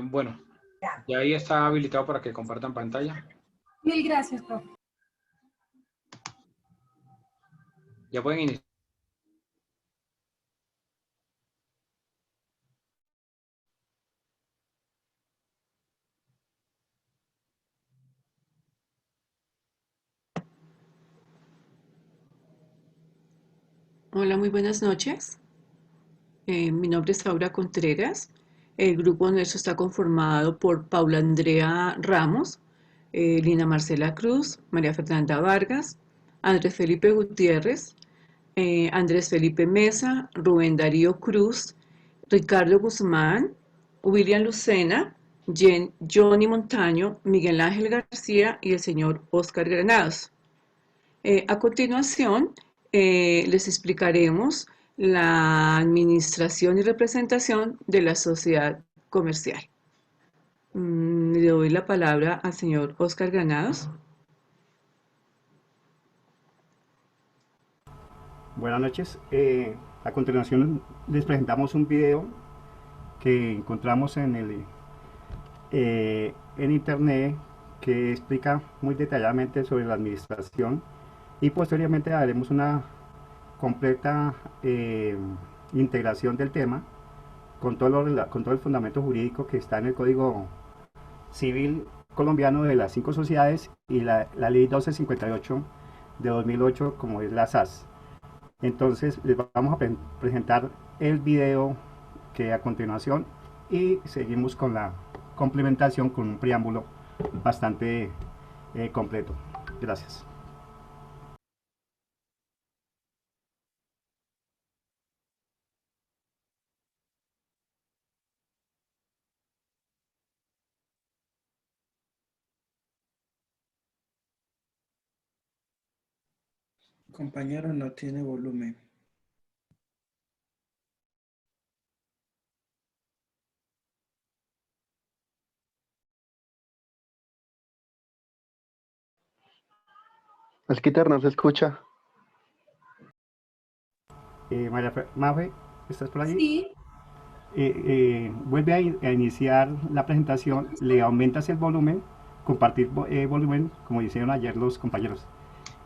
Bueno, ya ahí está habilitado para que compartan pantalla. Mil gracias, profe. Ya pueden iniciar. Hola, muy buenas noches. Mi nombre es Aura Contreras. El grupo nuestro está conformado por Paula Andrea Ramos, Lina Marcela Cruz, María Fernanda Vargas, Andrés Felipe Gutiérrez, Andrés Felipe Mesa, Rubén Darío Cruz, Ricardo Guzmán, William Lucena, Johnny Montaño, Miguel Ángel García y el señor Oscar Granados. A continuación, les explicaremos la administración y representación de la sociedad comercial. Le doy la palabra al señor Oscar Granados. Buenas noches. A continuación les presentamos un video que encontramos en internet que explica muy detalladamente sobre la administración, y posteriormente haremos una completa integración del tema con todo el fundamento jurídico que está en el Código Civil colombiano de las 5 sociedades y la ley 1258 de 2008, como es la SAS. Entonces les vamos a presentar el video que a continuación, y seguimos con la complementación con un preámbulo bastante completo. Gracias. Compañero, no tiene volumen. Esquiter, ¿no se escucha? Mafe, ¿estás por allí? Sí. Vuelve a iniciar la presentación, le aumentas el volumen, compartir volumen, como hicieron ayer los compañeros.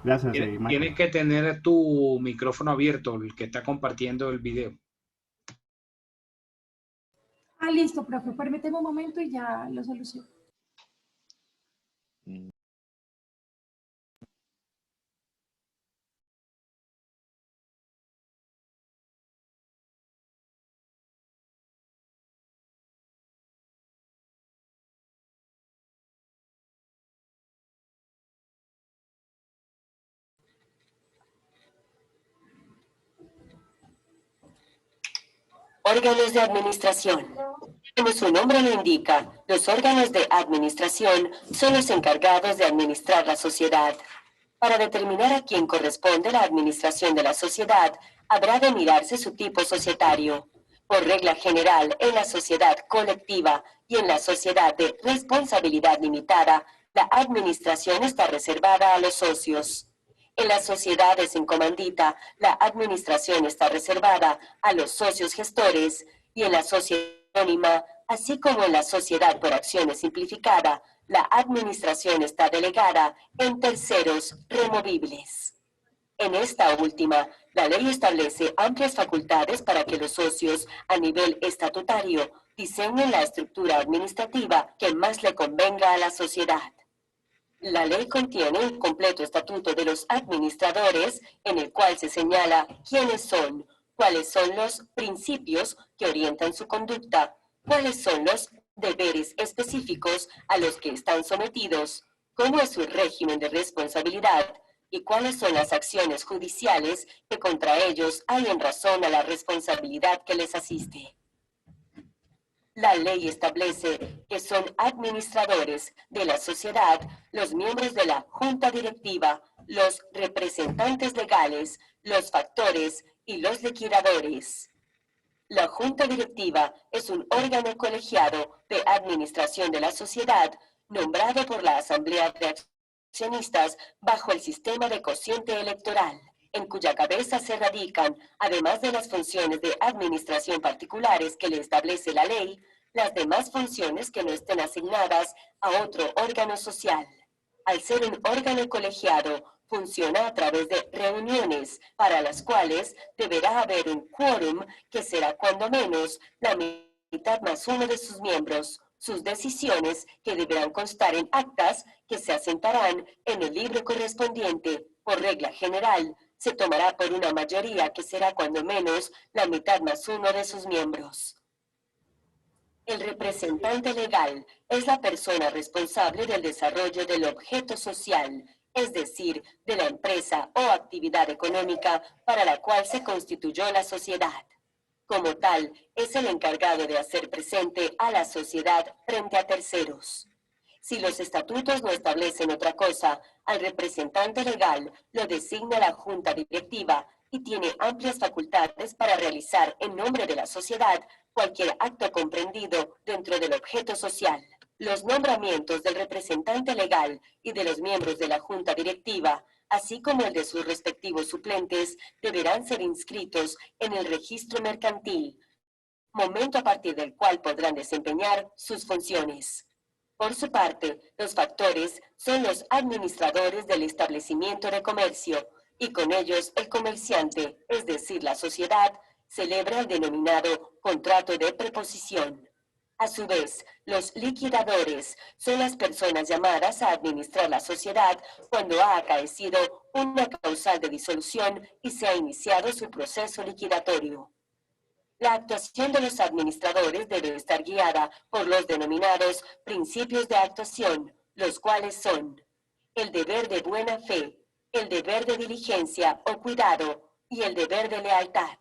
Gracias. Tienes que tener tu micrófono abierto, el que está compartiendo el video. Ah, listo, profe. Permíteme un momento y ya lo soluciono. Órganos de administración. Como su nombre lo indica, los órganos de administración son los encargados de administrar la sociedad. Para determinar a quién corresponde la administración de la sociedad, habrá de mirarse su tipo societario. Por regla general, en la sociedad colectiva y en la sociedad de responsabilidad limitada, la administración está reservada a los socios. En las sociedades en comandita, la administración está reservada a los socios gestores, y en la sociedad anónima, así como en la sociedad por acciones simplificada, la administración está delegada en terceros removibles. En esta última, la ley establece amplias facultades para que los socios, a nivel estatutario, diseñen la estructura administrativa que más le convenga a la sociedad. La ley contiene un completo estatuto de los administradores, en el cual se señala quiénes son, cuáles son los principios que orientan su conducta, cuáles son los deberes específicos a los que están sometidos, cómo es su régimen de responsabilidad y cuáles son las acciones judiciales que contra ellos hay en razón a la responsabilidad que les asiste. La ley establece que son administradores de la sociedad los miembros de la junta directiva, los representantes legales, los factores y los liquidadores. La junta directiva es un órgano colegiado de administración de la sociedad nombrado por la Asamblea de Accionistas bajo el sistema de cociente electoral. en cuya cabeza se radican, además de las funciones de administración particulares que le establece la ley, las demás funciones que no estén asignadas a otro órgano social. Al ser un órgano colegiado, funciona a través de reuniones, para las cuales deberá haber un quórum que será cuando menos la mitad más uno de sus miembros. Sus decisiones, que deberán constar en actas que se asentarán en el libro correspondiente, por regla general, se tomará por una mayoría que será cuando menos la mitad más uno de sus miembros. El representante legal es la persona responsable del desarrollo del objeto social, es decir, de la empresa o actividad económica para la cual se constituyó la sociedad. Como tal, es el encargado de hacer presente a la sociedad frente a terceros. Si los estatutos no establecen otra cosa, al representante legal lo designa la junta directiva y tiene amplias facultades para realizar en nombre de la sociedad cualquier acto comprendido dentro del objeto social. Los nombramientos del representante legal y de los miembros de la junta directiva, así como el de sus respectivos suplentes, deberán ser inscritos en el registro mercantil, momento a partir del cual podrán desempeñar sus funciones. Por su parte, los factores son los administradores del establecimiento de comercio, y con ellos el comerciante, es decir, la sociedad, celebra el denominado contrato de preposición. A su vez, los liquidadores son las personas llamadas a administrar la sociedad cuando ha acaecido una causal de disolución y se ha iniciado su proceso liquidatorio. La actuación de los administradores debe estar guiada por los denominados principios de actuación, los cuales son el deber de buena fe, el deber de diligencia o cuidado y el deber de lealtad.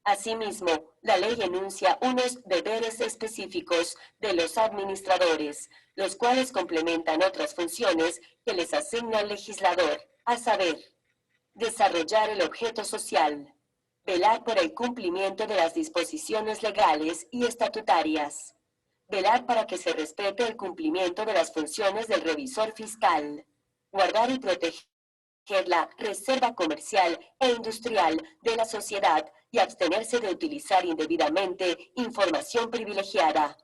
Asimismo, la ley enuncia unos deberes específicos de los administradores, los cuales complementan otras funciones que les asigna el legislador, a saber, desarrollar el objeto social, velar por el cumplimiento de las disposiciones legales y estatutarias, velar para que se respete el cumplimiento de las funciones del revisor fiscal, guardar y proteger la reserva comercial e industrial de la sociedad y abstenerse de utilizar indebidamente información privilegiada,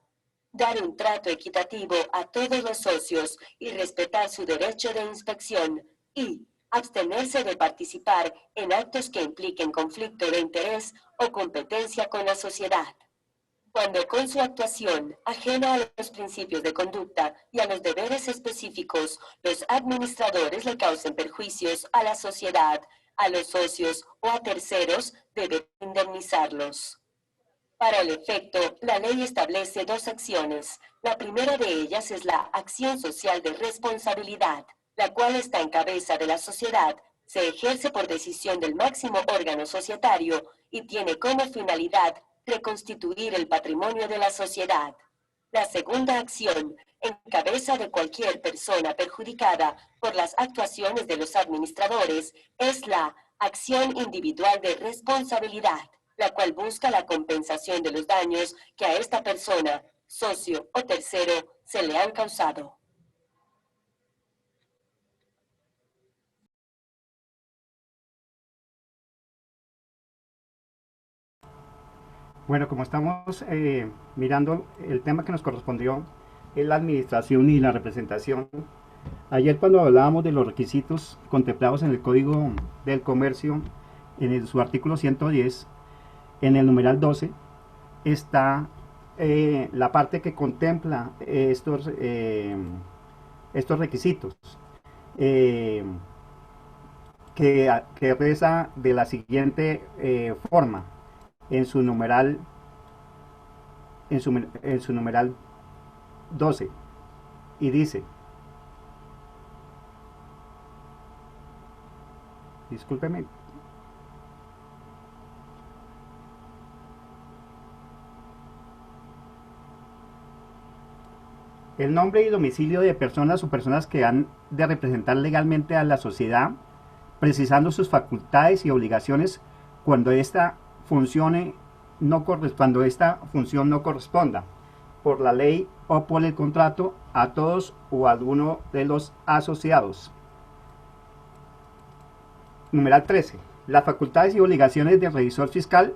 dar un trato equitativo a todos los socios y respetar su derecho de inspección y abstenerse de participar en actos que impliquen conflicto de interés o competencia con la sociedad. Cuando con su actuación, ajena a los principios de conducta y a los deberes específicos, los administradores le causen perjuicios a la sociedad, a los socios o a terceros, deben indemnizarlos. Para el efecto, la ley establece dos acciones. La primera de ellas es la acción social de responsabilidad, la cual está en cabeza de la sociedad, se ejerce por decisión del máximo órgano societario y tiene como finalidad reconstituir el patrimonio de la sociedad. La segunda acción, en cabeza de cualquier persona perjudicada por las actuaciones de los administradores, es la acción individual de responsabilidad, la cual busca la compensación de los daños que a esta persona, socio o tercero, se le han causado. Bueno, como estamos mirando el tema que nos correspondió, es la administración y la representación. Ayer cuando hablábamos de los requisitos contemplados en el Código del Comercio, su artículo 110, en el numeral 12, está la parte que contempla estos requisitos, que reza de la siguiente forma. En su numeral 12, y dice, discúlpeme, el nombre y domicilio de personas o personas que han de representar legalmente a la sociedad, precisando sus facultades y obligaciones cuando esta función no corresponda por la ley o por el contrato a todos o a alguno de los asociados. Numeral 13. Las facultades y obligaciones del revisor fiscal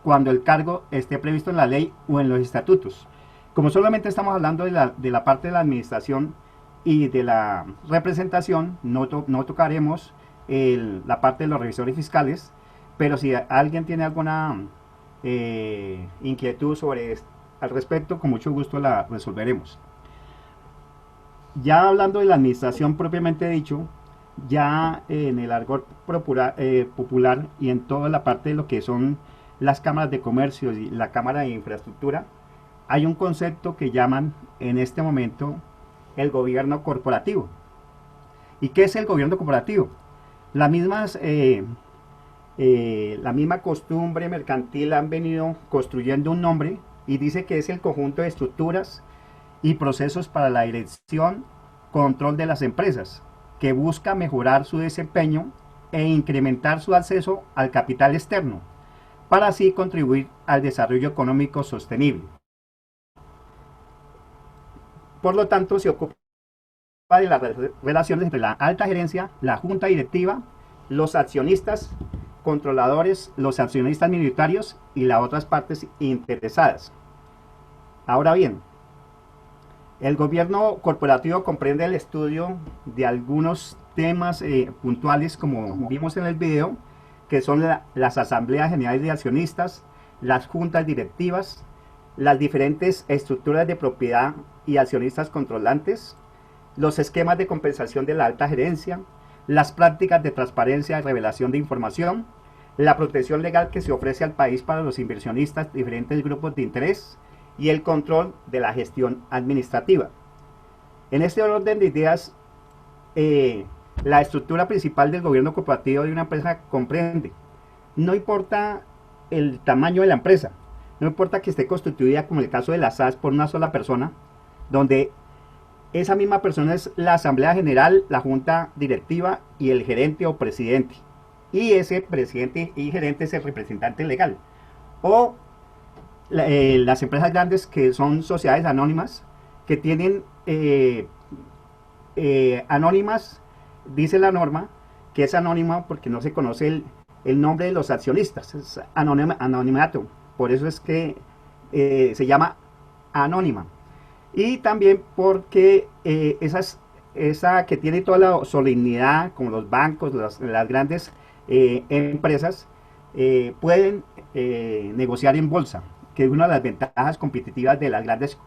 cuando el cargo esté previsto en la ley o en los estatutos. Como solamente estamos hablando de la parte de la administración y de la representación, no tocaremos la parte de los revisores fiscales, pero si alguien tiene alguna inquietud al respecto, con mucho gusto la resolveremos. Ya hablando de la administración propiamente dicho, ya en el argot popular y en toda la parte de lo que son las cámaras de comercio y la cámara de infraestructura, hay un concepto que llaman en este momento el gobierno corporativo. ¿Y qué es el gobierno corporativo? La misma costumbre mercantil han venido construyendo un nombre y dice que es el conjunto de estructuras y procesos para la dirección, control de las empresas, que busca mejorar su desempeño e incrementar su acceso al capital externo, para así contribuir al desarrollo económico sostenible. Por lo tanto, se ocupa de las relaciones entre la alta gerencia, la junta directiva, los accionistas, controladores, los accionistas minoritarios y las otras partes interesadas. Ahora bien, el gobierno corporativo comprende el estudio de algunos temas puntuales, como vimos en el video, que son las asambleas generales de accionistas, las juntas directivas, las diferentes estructuras de propiedad y accionistas controlantes, los esquemas de compensación de la alta gerencia, las prácticas de transparencia y revelación de información, la protección legal que se ofrece al país para los inversionistas, diferentes grupos de interés y el control de la gestión administrativa. En este orden de ideas, la estructura principal del gobierno corporativo de una empresa comprende, no importa el tamaño de la empresa, no importa que esté constituida, como el caso de la SAS, por una sola persona, donde esa misma persona es la asamblea general, la junta directiva y el gerente o presidente, y ese presidente y gerente es el representante legal, o las empresas grandes que son sociedades anónimas, que tienen anónimas, dice la norma, que es anónima porque no se conoce el nombre de los accionistas, es anonimato, por eso es que se llama anónima. Y también porque esa que tiene toda la solemnidad, como los bancos, las grandes empresas, pueden negociar en bolsa, que es una de las ventajas competitivas de las grandes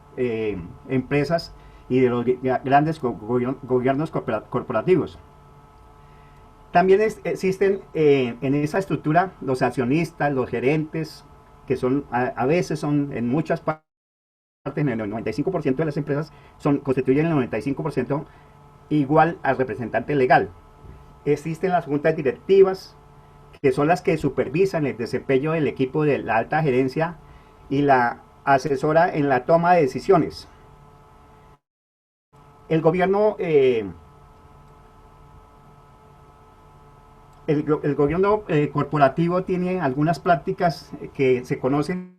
empresas y de los grandes gobiernos corporativos. También existen en esa estructura los accionistas, los gerentes, que son a veces son en muchas partes, en el 95% de las empresas, constituyen el 95% igual al representante legal. Existen las juntas directivas, que son las que supervisan el desempeño del equipo de la alta gerencia y la asesora en la toma de decisiones. El gobierno corporativo tiene algunas prácticas que se conocen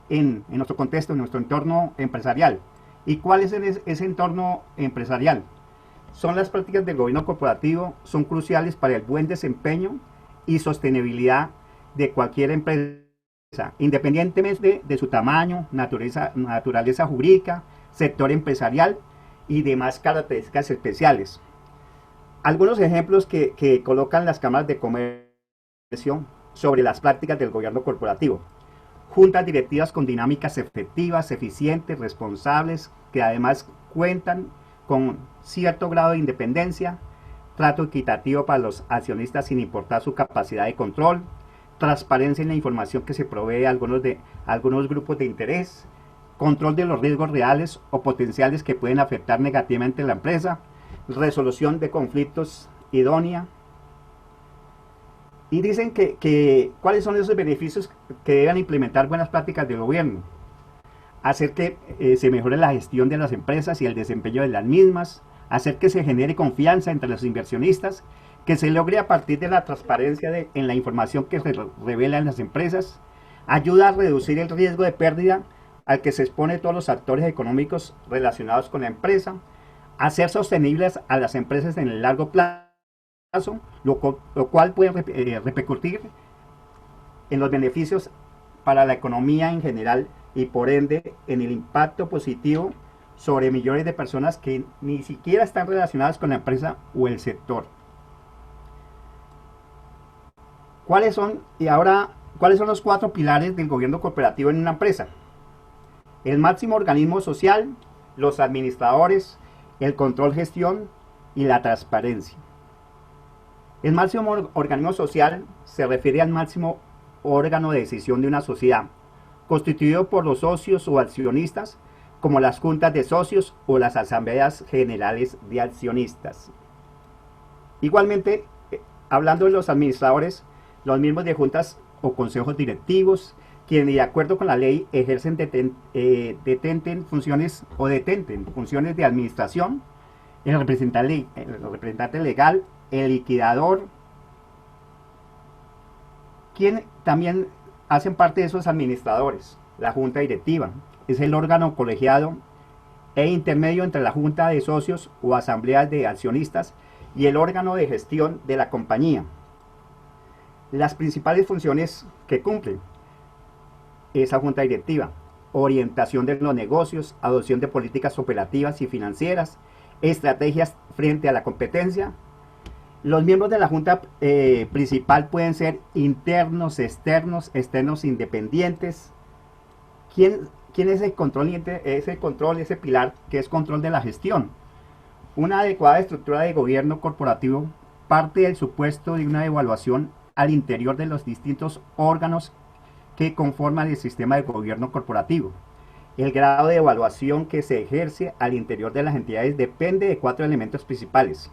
en nuestro contexto, en nuestro entorno empresarial. ¿Y cuál es ese entorno empresarial? Son las prácticas del gobierno corporativo, son cruciales para el buen desempeño y sostenibilidad de cualquier empresa, independientemente de su tamaño, naturaleza jurídica, sector empresarial y demás características especiales. Algunos ejemplos que colocan las cámaras de comercio sobre las prácticas del gobierno corporativo: juntas directivas con dinámicas efectivas, eficientes, responsables, que además cuentan con cierto grado de independencia, trato equitativo para los accionistas sin importar su capacidad de control, transparencia en la información que se provee a algunos grupos de interés, control de los riesgos reales o potenciales que pueden afectar negativamente a la empresa, resolución de conflictos idónea. Y dicen que cuáles son esos beneficios que deben implementar buenas prácticas del gobierno: hacer que se mejore la gestión de las empresas y el desempeño de las mismas, hacer que se genere confianza entre los inversionistas, que se logre a partir de la transparencia en la información que se revela en las empresas, ayuda a reducir el riesgo de pérdida al que se expone todos los actores económicos relacionados con la empresa, hacer sostenibles a las empresas en el largo plazo, plazo, lo cual puede repercutir en los beneficios para la economía en general y por ende en el impacto positivo sobre millones de personas que ni siquiera están relacionadas con la empresa o el sector. ¿Cuáles son los 4 pilares del gobierno corporativo en una empresa? El máximo organismo social, los administradores, el control, gestión y la transparencia. El máximo organismo social se refiere al máximo órgano de decisión de una sociedad, constituido por los socios o accionistas, como las juntas de socios o las asambleas generales de accionistas. Igualmente, hablando de los administradores, los miembros de juntas o consejos directivos, quienes de acuerdo con la ley ejercen detenten funciones de administración, el representante legal, el liquidador, quien también hacen parte de esos administradores. La junta directiva es el órgano colegiado e intermedio entre la junta de socios o asambleas de accionistas y el órgano de gestión de la compañía. Las principales funciones que cumple esa junta directiva: orientación de los negocios, adopción de políticas operativas y financieras, estrategias frente a la competencia. Los miembros de la junta principal pueden ser internos, externos independientes. ¿Quién es el control? Ese pilar que es control de la gestión. Una adecuada estructura de gobierno corporativo parte del supuesto de una evaluación al interior de los distintos órganos que conforman el sistema de gobierno corporativo. El grado de evaluación que se ejerce al interior de las entidades depende de 4 elementos principales: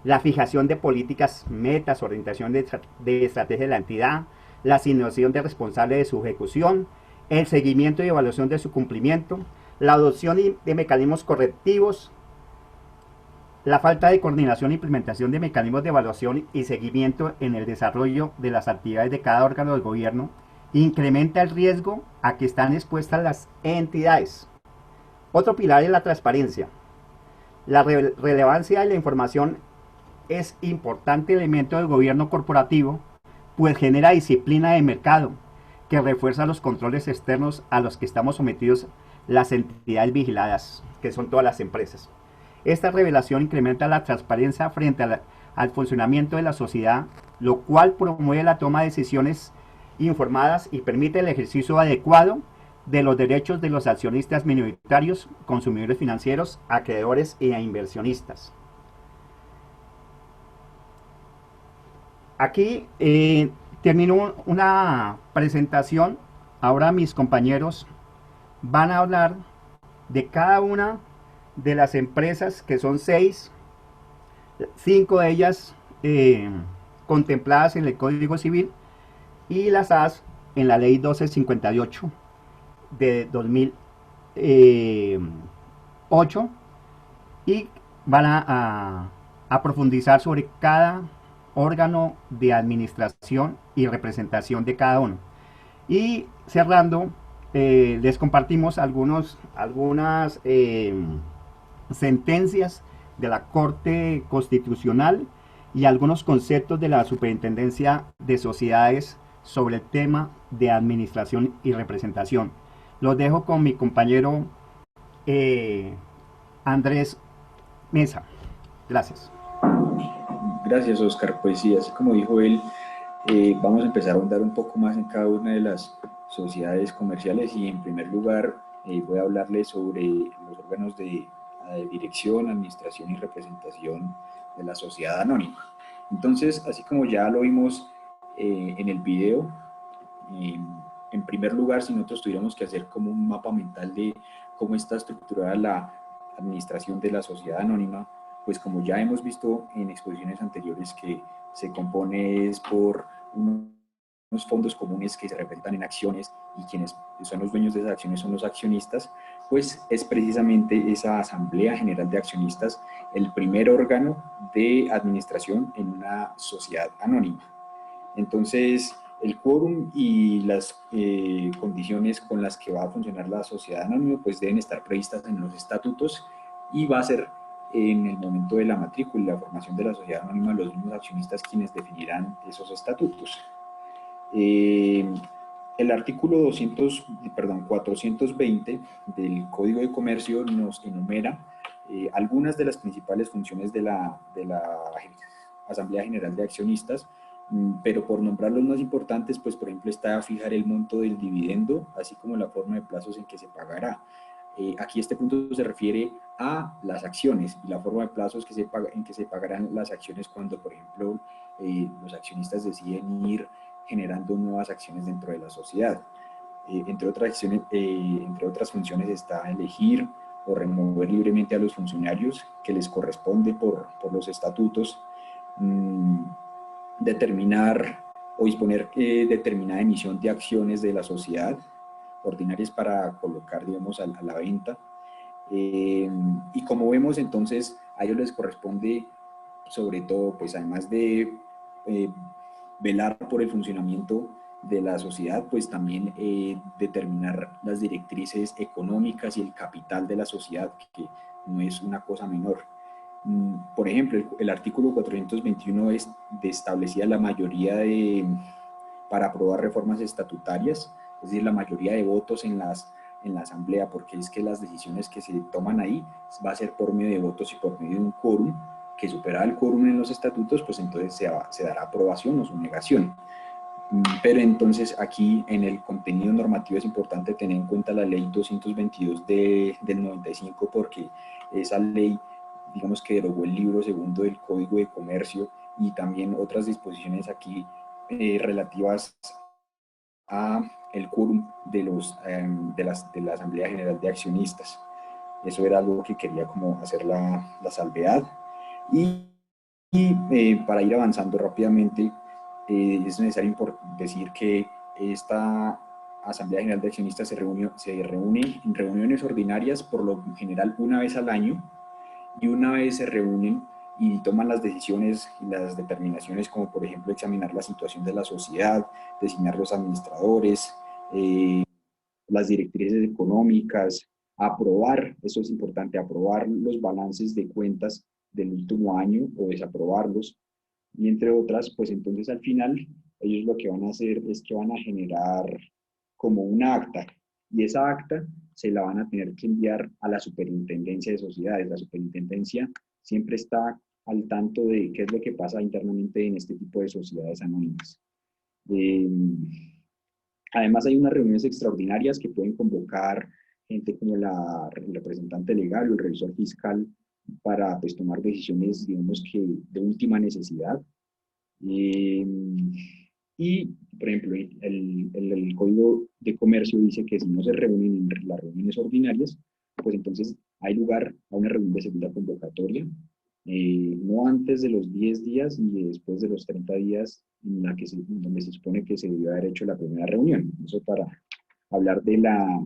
la fijación de políticas, metas, orientación de estrategia de la entidad, la asignación de responsables de su ejecución, el seguimiento y evaluación de su cumplimiento, la adopción de mecanismos correctivos, la falta de coordinación e implementación de mecanismos de evaluación y seguimiento en el desarrollo de las actividades de cada órgano del gobierno incrementa el riesgo a que están expuestas las entidades. Otro pilar es la transparencia. La relevancia de la información es importante elemento del gobierno corporativo, pues genera disciplina de mercado que refuerza los controles externos a los que estamos sometidos las entidades vigiladas, que son todas las empresas. Esta revelación incrementa la transparencia frente al funcionamiento de la sociedad, lo cual promueve la toma de decisiones informadas y permite el ejercicio adecuado de los derechos de los accionistas minoritarios, consumidores financieros, acreedores e inversionistas. Aquí termino una presentación. Ahora mis compañeros van a hablar de cada una de las empresas, que son 6, 5 de ellas contempladas en el Código Civil y las AS en la Ley 1258 de 2008, y van a profundizar sobre cada órgano de administración y representación de cada uno. Y cerrando, les compartimos algunas sentencias de la Corte Constitucional y algunos conceptos de la Superintendencia de Sociedades sobre el tema de administración y representación. Los dejo con mi compañero Andrés Mesa. Gracias. Gracias, Oscar. Pues sí, así como dijo él, vamos a empezar a ahondar un poco más en cada una de las sociedades comerciales, y en primer lugar voy a hablarles sobre los órganos de dirección, administración y representación de la sociedad anónima. Entonces, así como ya lo vimos en el video, en primer lugar, si nosotros tuviéramos que hacer como un mapa mental de cómo está estructurada la administración de la sociedad anónima, pues como ya hemos visto en exposiciones anteriores, que se compone por unos fondos comunes que se representan en acciones, y quienes son los dueños de esas acciones son los accionistas, pues es precisamente esa Asamblea General de Accionistas el primer órgano de administración en una sociedad anónima. Entonces, el quórum y las condiciones con las que va a funcionar la sociedad anónima pues deben estar previstas en los estatutos, y va a ser en el momento de la matrícula y la formación de la sociedad anónima los mismos accionistas quienes definirán esos estatutos. El artículo 420 del Código de Comercio nos enumera algunas de las principales funciones de la Asamblea General de Accionistas, pero por nombrar los más importantes, pues por ejemplo está fijar el monto del dividendo, así como la forma de plazos en que se pagará. Aquí este punto se refiere a las acciones y la forma de plazos en que se pagarán las acciones cuando, por ejemplo, los accionistas deciden ir generando nuevas acciones dentro de la sociedad. Entre otras funciones está elegir o remover libremente a los funcionarios que les corresponde por los estatutos, determinar o disponer determinada emisión de acciones de la sociedad ordinarias para colocar, digamos, a la venta. Y como vemos, entonces, a ellos les corresponde, sobre todo, pues además de velar por el funcionamiento de la sociedad, pues también determinar las directrices económicas y el capital de la sociedad, que no es una cosa menor. Por ejemplo, el artículo 421 establecía la mayoría para aprobar reformas estatutarias, es decir, la mayoría de votos en la asamblea, porque es que las decisiones que se toman ahí va a ser por medio de votos y por medio de un quórum, que supera el quórum en los estatutos, pues entonces se dará aprobación o su negación. Pero entonces aquí en el contenido normativo es importante tener en cuenta la ley 222 del 95, porque esa ley, digamos que derogó el libro segundo del Código de Comercio y también otras disposiciones aquí relativas a el quórum de la Asamblea General de Accionistas. Eso era algo que quería como hacer la salvedad. Y para ir avanzando rápidamente, es necesario decir que esta Asamblea General de Accionistas se reúne en reuniones ordinarias por lo general una vez al año, y una vez se reúnen y toman las decisiones y las determinaciones, como por ejemplo examinar la situación de la sociedad, designar los administradores, las directrices económicas, aprobar, eso es importante, aprobar los balances de cuentas del último año o desaprobarlos, y entre otras, pues entonces al final ellos lo que van a hacer es que van a generar como una acta, y esa acta se la van a tener que enviar a la Superintendencia de Sociedades. La Superintendencia siempre está al tanto de qué es lo que pasa internamente en este tipo de sociedades anónimas. Además hay unas reuniones extraordinarias que pueden convocar gente como el representante legal o el revisor fiscal para pues tomar decisiones, digamos que de última necesidad. Y, por ejemplo, el Código de Comercio dice que si no se reúnen en las reuniones ordinarias, pues entonces hay lugar a una reunión de segunda convocatoria, no antes de los 10 días ni después de los 30 días donde se supone que se debió haber hecho la primera reunión. Eso para hablar de la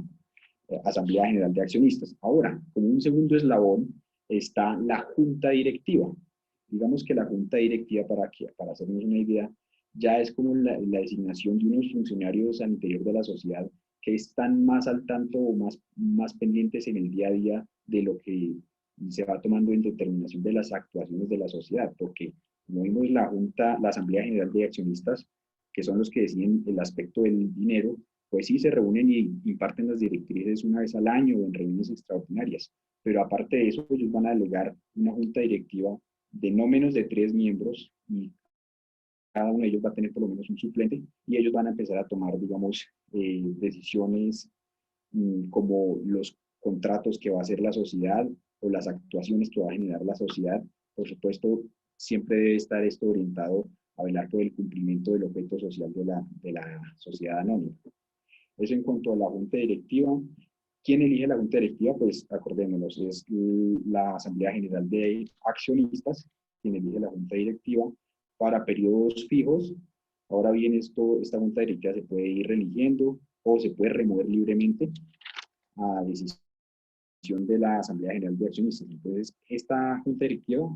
Asamblea General de Accionistas. Ahora, como un segundo eslabón, está la Junta Directiva. Digamos que la Junta Directiva, para hacernos una idea, ya es como la designación de unos funcionarios al interior de la sociedad que están más al tanto o más pendientes en el día a día de lo que se va tomando en determinación de las actuaciones de la sociedad, porque como vimos la Asamblea General de Accionistas, que son los que deciden el aspecto del dinero, pues sí se reúnen y imparten las directrices una vez al año o en reuniones extraordinarias, pero aparte de eso ellos van a delegar una junta directiva de no menos de 3 miembros, y cada uno de ellos va a tener por lo menos un suplente, y ellos van a empezar a tomar, digamos, decisiones como los contratos que va a hacer la sociedad o las actuaciones que va a generar la sociedad. Por supuesto, siempre debe estar esto orientado a velar por el cumplimiento del objeto social de la sociedad anónima. Eso en cuanto a la junta directiva. ¿Quién elige la junta directiva? Pues acordémonos, es la Asamblea General de Accionistas quien elige la junta directiva para periodos fijos. Ahora bien, esta junta directiva se puede ir reeligiendo o se puede remover libremente a decisión de la Asamblea General de Accionistas. Entonces, esta junta directiva,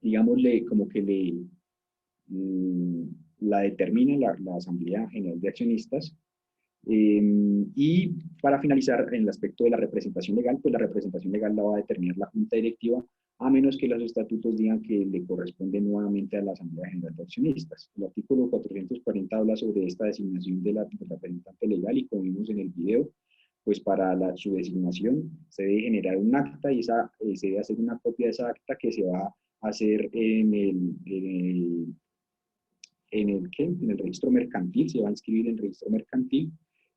digámosle, como que la determina la Asamblea General de Accionistas, Y para finalizar, en el aspecto de la representación legal, pues la representación legal la va a determinar la Junta Directiva, a menos que los estatutos digan que le corresponde nuevamente a la Asamblea General de Accionistas. El artículo 440 habla sobre esta designación del representante legal y como vimos en el video, pues para su designación se debe generar un acta y se debe hacer una copia de esa acta que se va a hacer en el registro mercantil, se va a inscribir en el registro mercantil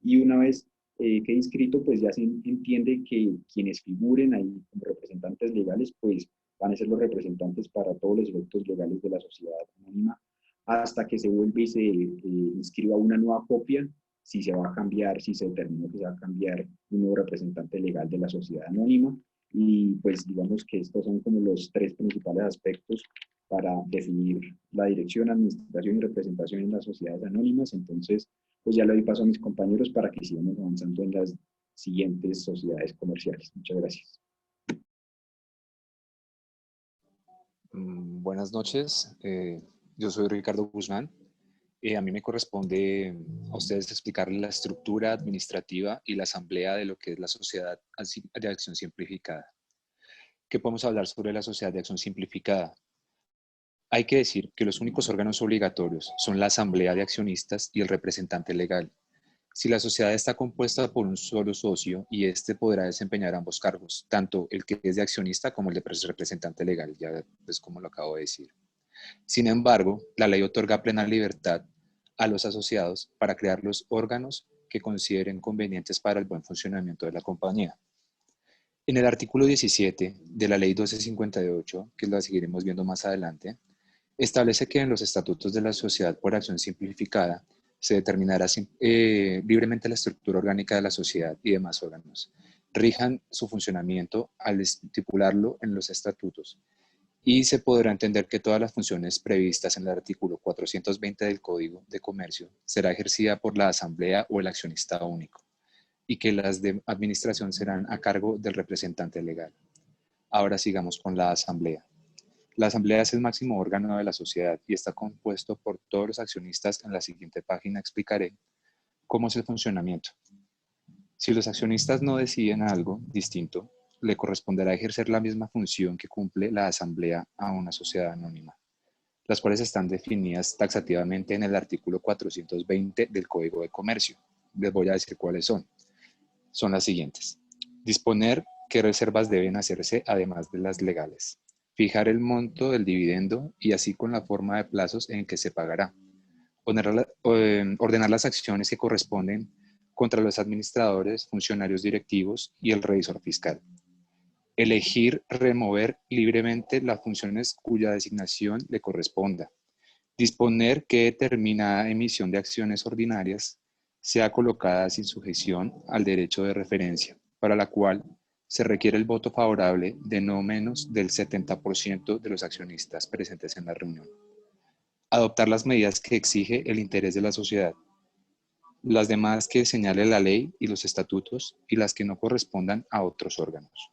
y una vez quede inscrito, pues ya se entiende que quienes figuren ahí como representantes legales, pues van a ser los representantes para todos los efectos legales de la sociedad anónima, hasta que se vuelve y se inscriba una nueva copia, si se va a cambiar, si se determinó que se va a cambiar un nuevo representante legal de la sociedad anónima, y pues digamos que estos son como los tres principales aspectos para definir la dirección, administración y representación en las sociedades anónimas. Entonces, pues ya le doy paso a mis compañeros para que sigamos avanzando en las siguientes sociedades comerciales. Muchas gracias. Buenas noches, yo soy Ricardo Guzmán. A mí me corresponde a ustedes explicarles la estructura administrativa y la asamblea de lo que es la Sociedad de Acción Simplificada. ¿Qué podemos hablar sobre la Sociedad de Acción Simplificada? Hay que decir que los únicos órganos obligatorios son la Asamblea de Accionistas y el representante legal. Si la sociedad está compuesta por un solo socio y éste podrá desempeñar ambos cargos, tanto el que es de accionista como el de representante legal, ya pues como lo acabo de decir. Sin embargo, la ley otorga plena libertad a los asociados para crear los órganos que consideren convenientes para el buen funcionamiento de la compañía. En el artículo 17 de la ley 1258, que la seguiremos viendo más adelante, establece que en los estatutos de la Sociedad por Acción Simplificada se determinará libremente la estructura orgánica de la sociedad y demás órganos. Rijan su funcionamiento al estipularlo en los estatutos y se podrá entender que todas las funciones previstas en el artículo 420 del Código de Comercio será ejercida por la asamblea o el accionista único y que las de administración serán a cargo del representante legal. Ahora sigamos con la asamblea. La asamblea es el máximo órgano de la sociedad y está compuesto por todos los accionistas. En la siguiente página explicaré cómo es el funcionamiento. Si los accionistas no deciden algo distinto, le corresponderá ejercer la misma función que cumple la asamblea a una sociedad anónima, las cuales están definidas taxativamente en el artículo 420 del Código de Comercio. Les voy a decir cuáles son. Son las siguientes. Disponer qué reservas deben hacerse además de las legales. Fijar el monto del dividendo y así con la forma de plazos en que se pagará. Ordenar las acciones que corresponden contra los administradores, funcionarios directivos y el revisor fiscal. Elegir, remover libremente las funciones cuya designación le corresponda. Disponer que determinada emisión de acciones ordinarias sea colocada sin sujeción al derecho de referencia, para la cual se requiere el voto favorable de no menos del 70% de los accionistas presentes en la reunión. Adoptar las medidas que exige el interés de la sociedad, las demás que señale la ley y los estatutos y las que no correspondan a otros órganos.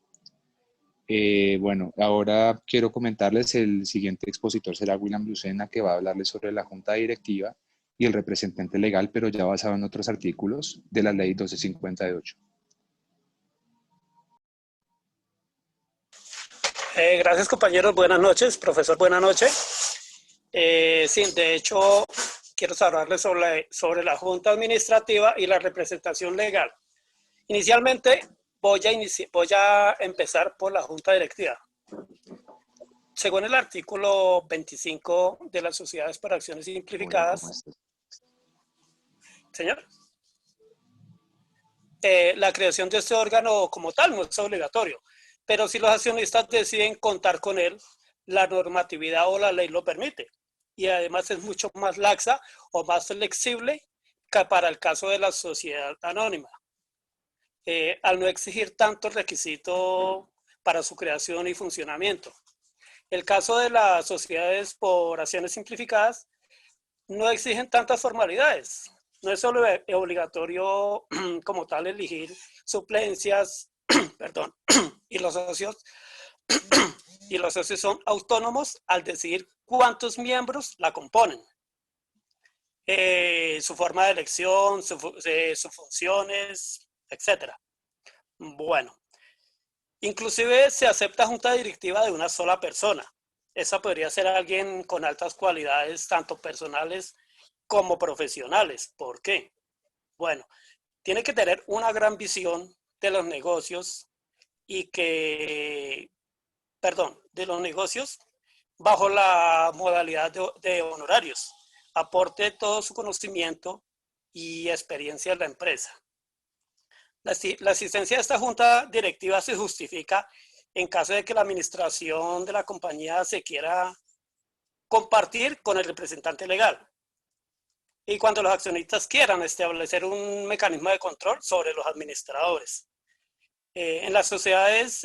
Bueno, ahora quiero comentarles, el siguiente expositor será William Lucena, que va a hablarles sobre la junta directiva y el representante legal, pero ya basado en otros artículos de la ley 1258. Gracias, compañeros. Buenas noches. Profesor, buenas noches. Sí, de hecho, quiero hablarles sobre la Junta Administrativa y la representación legal. Inicialmente, voy a empezar por la Junta Directiva. Según el artículo 25 de las Sociedades por Acciones Simplificadas, señor, la creación de este órgano como tal no es obligatorio. Pero si los accionistas deciden contar con él, la normatividad o la ley lo permite. Y además es mucho más laxa o más flexible que para el caso de la sociedad anónima. Al no exigir tanto requisito para su creación y funcionamiento. El caso de las sociedades por acciones simplificadas no exigen tantas formalidades. No es solo obligatorio como tal elegir suplencias, perdón, y los socios son autónomos al decidir cuántos miembros la componen. su forma de elección, sus funciones, etc. Bueno, inclusive se acepta junta directiva de una sola persona. Esa podría ser alguien con altas cualidades, tanto personales como profesionales. ¿Por qué? Bueno, tiene que tener una gran visión de los negocios de los negocios bajo la modalidad de honorarios. Aporte todo su conocimiento y experiencia en la empresa. La asistencia a esta junta directiva se justifica en caso de que la administración de la compañía se quiera compartir con el representante legal y cuando los accionistas quieran establecer un mecanismo de control sobre los administradores. En las sociedades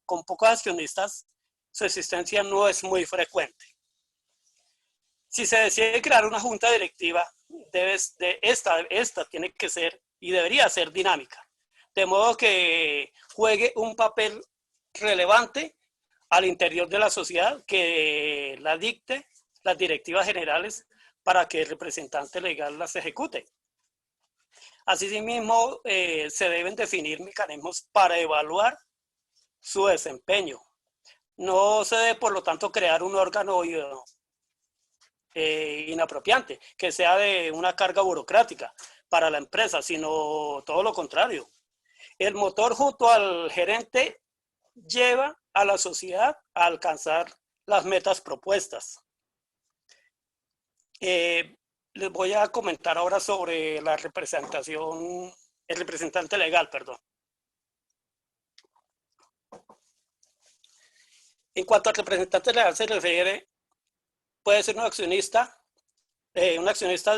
con pocos accionistas, su existencia no es muy frecuente. Si se decide crear una junta directiva, esta tiene que ser y debería ser dinámica, de modo que juegue un papel relevante al interior de la sociedad, que la dicte las directivas generales para que el representante legal las ejecute. Asimismo, se deben definir mecanismos para evaluar su desempeño. No se debe, por lo tanto, crear un órgano inapropiante, que sea de una carga burocrática para la empresa, sino todo lo contrario. El motor junto al gerente lleva a la sociedad a alcanzar las metas propuestas. Les voy a comentar ahora sobre la representación, el representante legal, perdón. En cuanto al representante legal se refiere, puede ser un accionista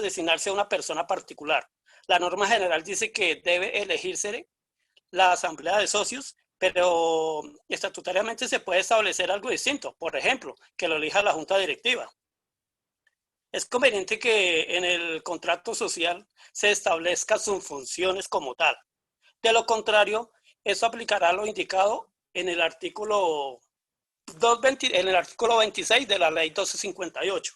designarse a una persona particular. La norma general dice que debe elegirse la asamblea de socios, pero estatutariamente se puede establecer algo distinto. Por ejemplo, que lo elija la junta directiva. Es conveniente que en el contrato social se establezcan sus funciones como tal. De lo contrario, eso aplicará lo indicado en el artículo 26 de la ley 1258.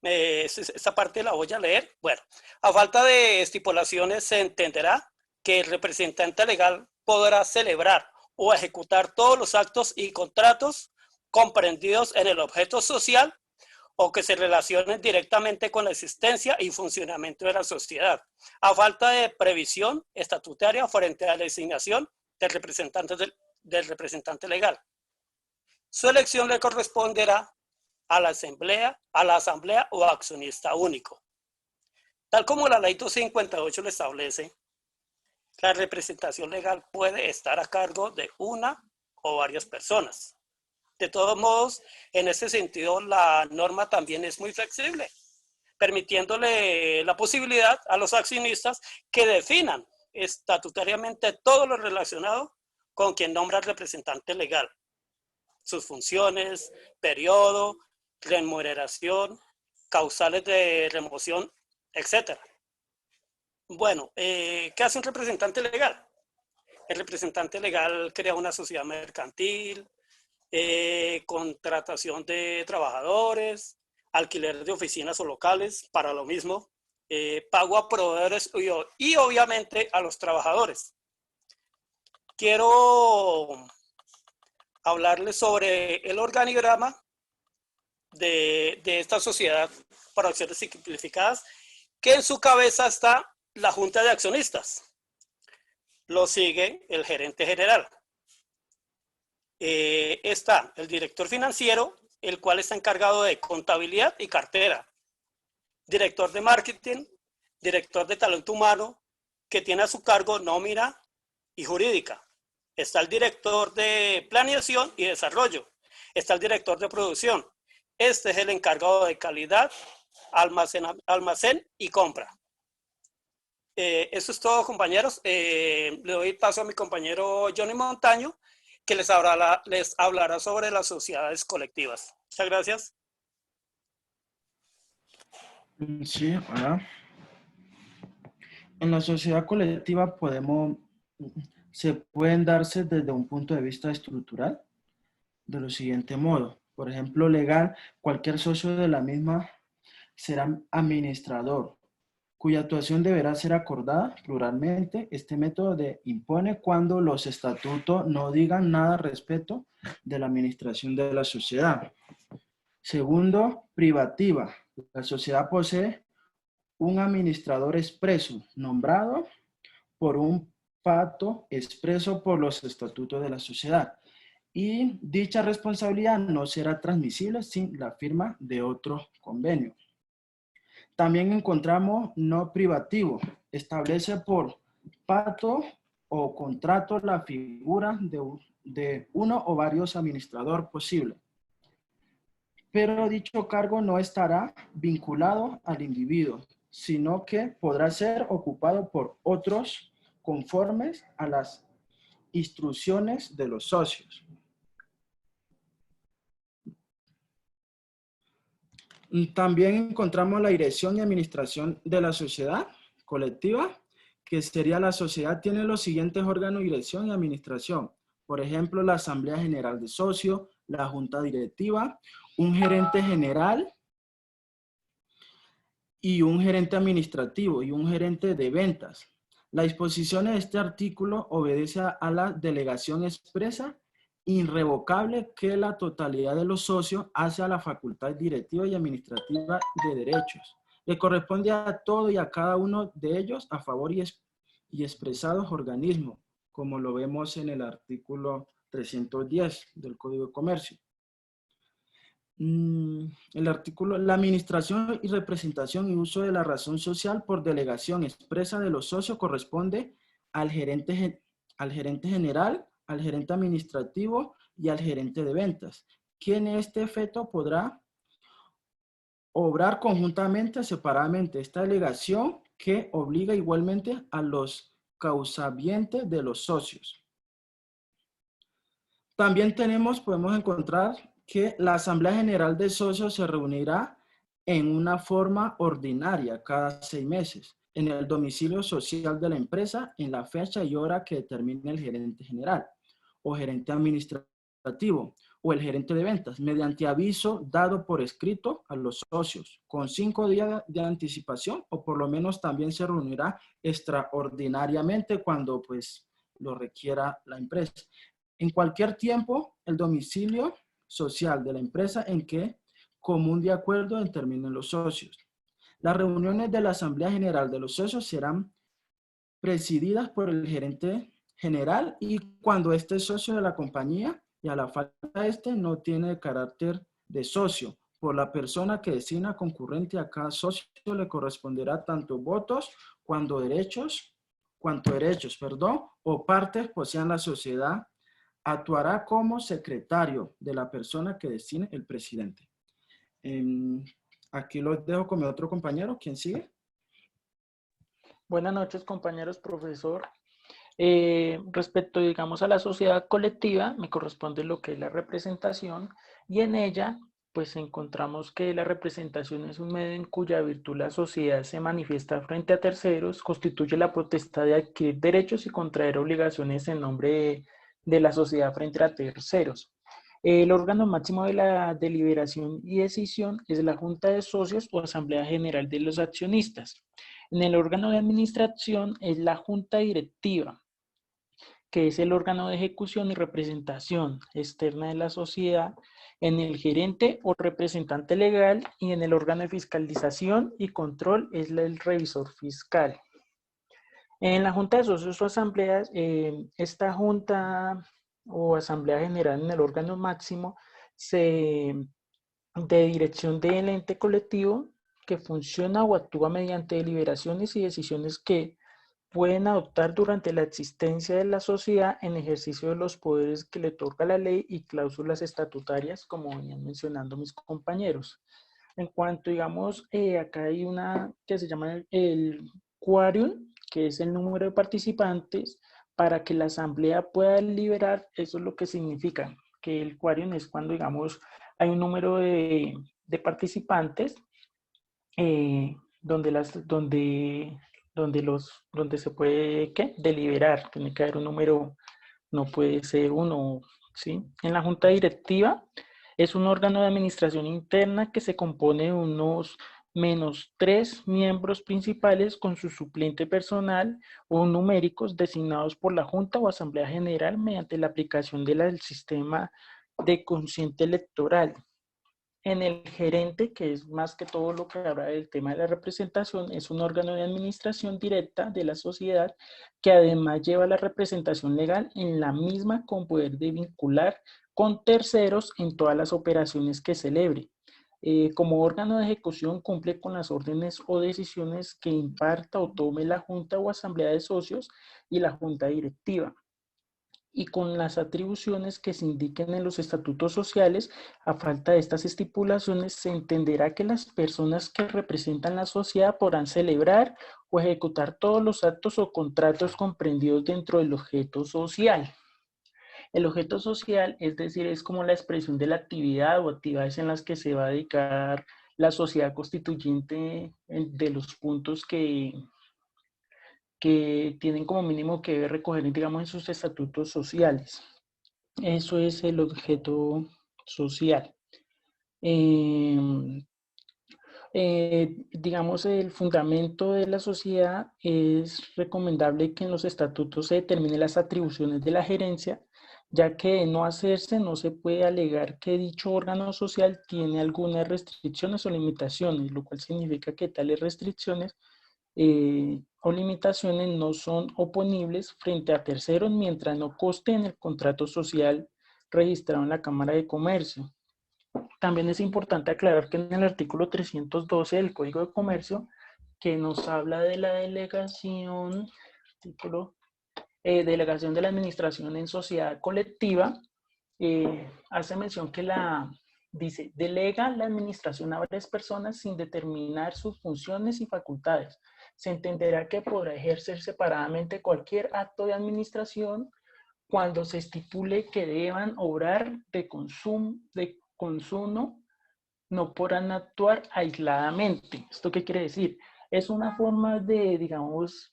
Esta parte la voy a leer. Bueno, a falta de estipulaciones se entenderá que el representante legal podrá celebrar o ejecutar todos los actos y contratos comprendidos en el objeto social o que se relacionen directamente con la existencia y funcionamiento de la sociedad, a falta de previsión estatutaria frente a la designación del representante legal. Su elección le corresponderá a la asamblea o accionista único. Tal como la ley 258 lo establece, la representación legal puede estar a cargo de una o varias personas. De todos modos, en ese sentido, la norma también es muy flexible, permitiéndole la posibilidad a los accionistas que definan estatutariamente todo lo relacionado con quien nombra al representante legal, sus funciones, periodo, remuneración, causales de remoción, etc. Bueno, ¿qué hace un representante legal? El representante legal crea una sociedad mercantil, contratación de trabajadores, alquiler de oficinas o locales para lo mismo, pago a proveedores y obviamente a los trabajadores. Quiero hablarles sobre el organigrama de esta sociedad por acciones simplificadas, que en su cabeza está la junta de accionistas. Lo sigue el gerente general. Está el director financiero, el cual está encargado de contabilidad y cartera. Director de marketing, director de talento humano, que tiene a su cargo nómina y jurídica. Está el director de planeación y desarrollo. Está el director de producción. Este es el encargado de calidad, almacén y compra. Eso es todo, compañeros. Le doy paso a mi compañero Johnny Montaño, que les hablará sobre las sociedades colectivas. Muchas gracias. Sí, hola. En la sociedad colectiva se pueden darse desde un punto de vista estructural de lo siguiente modo. Por ejemplo, legal, cualquier socio de la misma será administrador, cuya actuación deberá ser acordada pluralmente. Este método impone cuando los estatutos no digan nada respecto de la administración de la sociedad. Segundo, privativa. La sociedad posee un administrador expreso, nombrado por un pacto expreso por los estatutos de la sociedad. Y dicha responsabilidad no será transmisible sin la firma de otro convenio. También encontramos no privativo. Establece por pacto o contrato la figura de uno o varios administradores posibles. Pero dicho cargo no estará vinculado al individuo, sino que podrá ser ocupado por otros conformes a las instrucciones de los socios. También encontramos la dirección y administración de la sociedad colectiva, que sería: la sociedad tiene los siguientes órganos de dirección y administración. Por ejemplo, la Asamblea General de Socios, la Junta Directiva, un gerente general y un gerente administrativo y un gerente de ventas. La disposición de este artículo obedece a la delegación expresa irrevocable que la totalidad de los socios hace a la facultad directiva y administrativa de derechos. Le corresponde a todo y a cada uno de ellos a favor y expresados organismos, como lo vemos en el artículo 310 del Código de Comercio. El artículo: la administración y representación y uso de la razón social por delegación expresa de los socios corresponde al gerente general, al gerente administrativo y al gerente de ventas, quien en este efecto podrá obrar conjuntamente o separadamente. Esta delegación que obliga igualmente a los causavientes de los socios. También podemos encontrar que la Asamblea General de Socios se reunirá en una forma ordinaria cada 6 meses, en el domicilio social de la empresa, en la fecha y hora que determine el gerente general o gerente administrativo o el gerente de ventas, mediante aviso dado por escrito a los socios, con 5 días de anticipación, o por lo menos también se reunirá extraordinariamente cuando pues lo requiera la empresa. En cualquier tiempo, el domicilio social de la empresa en que común de acuerdo determinen los socios. Las reuniones de la Asamblea General de los Socios serán presididas por el gerente general, y cuando este es socio de la compañía y a la falta de este no tiene carácter de socio, por la persona que designa concurrente a cada socio le corresponderá tanto votos cuanto derechos, o partes posean la sociedad. Actuará como secretario de la persona que designe el presidente. Aquí los dejo con mi otro compañero. ¿Quién sigue? Buenas noches, compañeros, profesor. Respecto, digamos, a la sociedad colectiva, me corresponde lo que es la representación, y en ella, pues encontramos que la representación es un medio en cuya virtud la sociedad se manifiesta frente a terceros, constituye la potestad de adquirir derechos y contraer obligaciones en nombre de la sociedad frente a terceros. El órgano máximo de la deliberación y decisión es la Junta de Socios o Asamblea General de los Accionistas. En el órgano de administración es la Junta Directiva, que es el órgano de ejecución y representación externa de la sociedad. En el gerente o representante legal, y en el órgano de fiscalización y control es el revisor fiscal. En la Junta de Socios o Asambleas, esta Junta o Asamblea General en el órgano máximo de dirección del ente colectivo que funciona o actúa mediante deliberaciones y decisiones que pueden adoptar durante la existencia de la sociedad en ejercicio de los poderes que le otorga la ley y cláusulas estatutarias, como venían mencionando mis compañeros. En cuanto, digamos, acá hay una que se llama el quórum, que es el número de participantes para que la asamblea pueda deliberar. Eso es lo que significa, que el quórum es cuando, digamos, hay un número de participantes donde se puede deliberar. Tiene que haber un número, no puede ser uno, ¿sí? En la junta directiva es un órgano de administración interna que se compone de unos menos 3 miembros principales con su suplente personal o numéricos designados por la Junta o Asamblea General mediante la aplicación del sistema de cociente electoral. En el gerente, que es más que todo lo que habla del tema de la representación, es un órgano de administración directa de la sociedad que además lleva la representación legal en la misma con poder de vincular con terceros en todas las operaciones que celebre. Como órgano de ejecución cumple con las órdenes o decisiones que imparta o tome la Junta o Asamblea de Socios y la Junta Directiva, y con las atribuciones que se indiquen en los estatutos sociales. A falta de estas estipulaciones, se entenderá que las personas que representan la sociedad podrán celebrar o ejecutar todos los actos o contratos comprendidos dentro del objeto social. El objeto social, es decir, es como la expresión de la actividad o actividades en las que se va a dedicar la sociedad constituyente de los puntos que tienen como mínimo que recoger, digamos, en sus estatutos sociales. Eso es el objeto social. Digamos, el fundamento de la sociedad, es recomendable que en los estatutos se determinen las atribuciones de la gerencia, ya que de no hacerse no se puede alegar que dicho órgano social tiene algunas restricciones o limitaciones, lo cual significa que tales restricciones o limitaciones no son oponibles frente a terceros mientras no conste en el contrato social registrado en la Cámara de Comercio. También es importante aclarar que en el artículo 312 del Código de Comercio, que nos habla de la delegación, delegación de la administración en sociedad colectiva, hace mención que dice, delega la administración a varias personas sin determinar sus funciones y facultades. Se entenderá que podrá ejercer separadamente cualquier acto de administración cuando se estipule que deban obrar de consumo, no podrán actuar aisladamente. ¿Esto qué quiere decir? Es una forma de, digamos,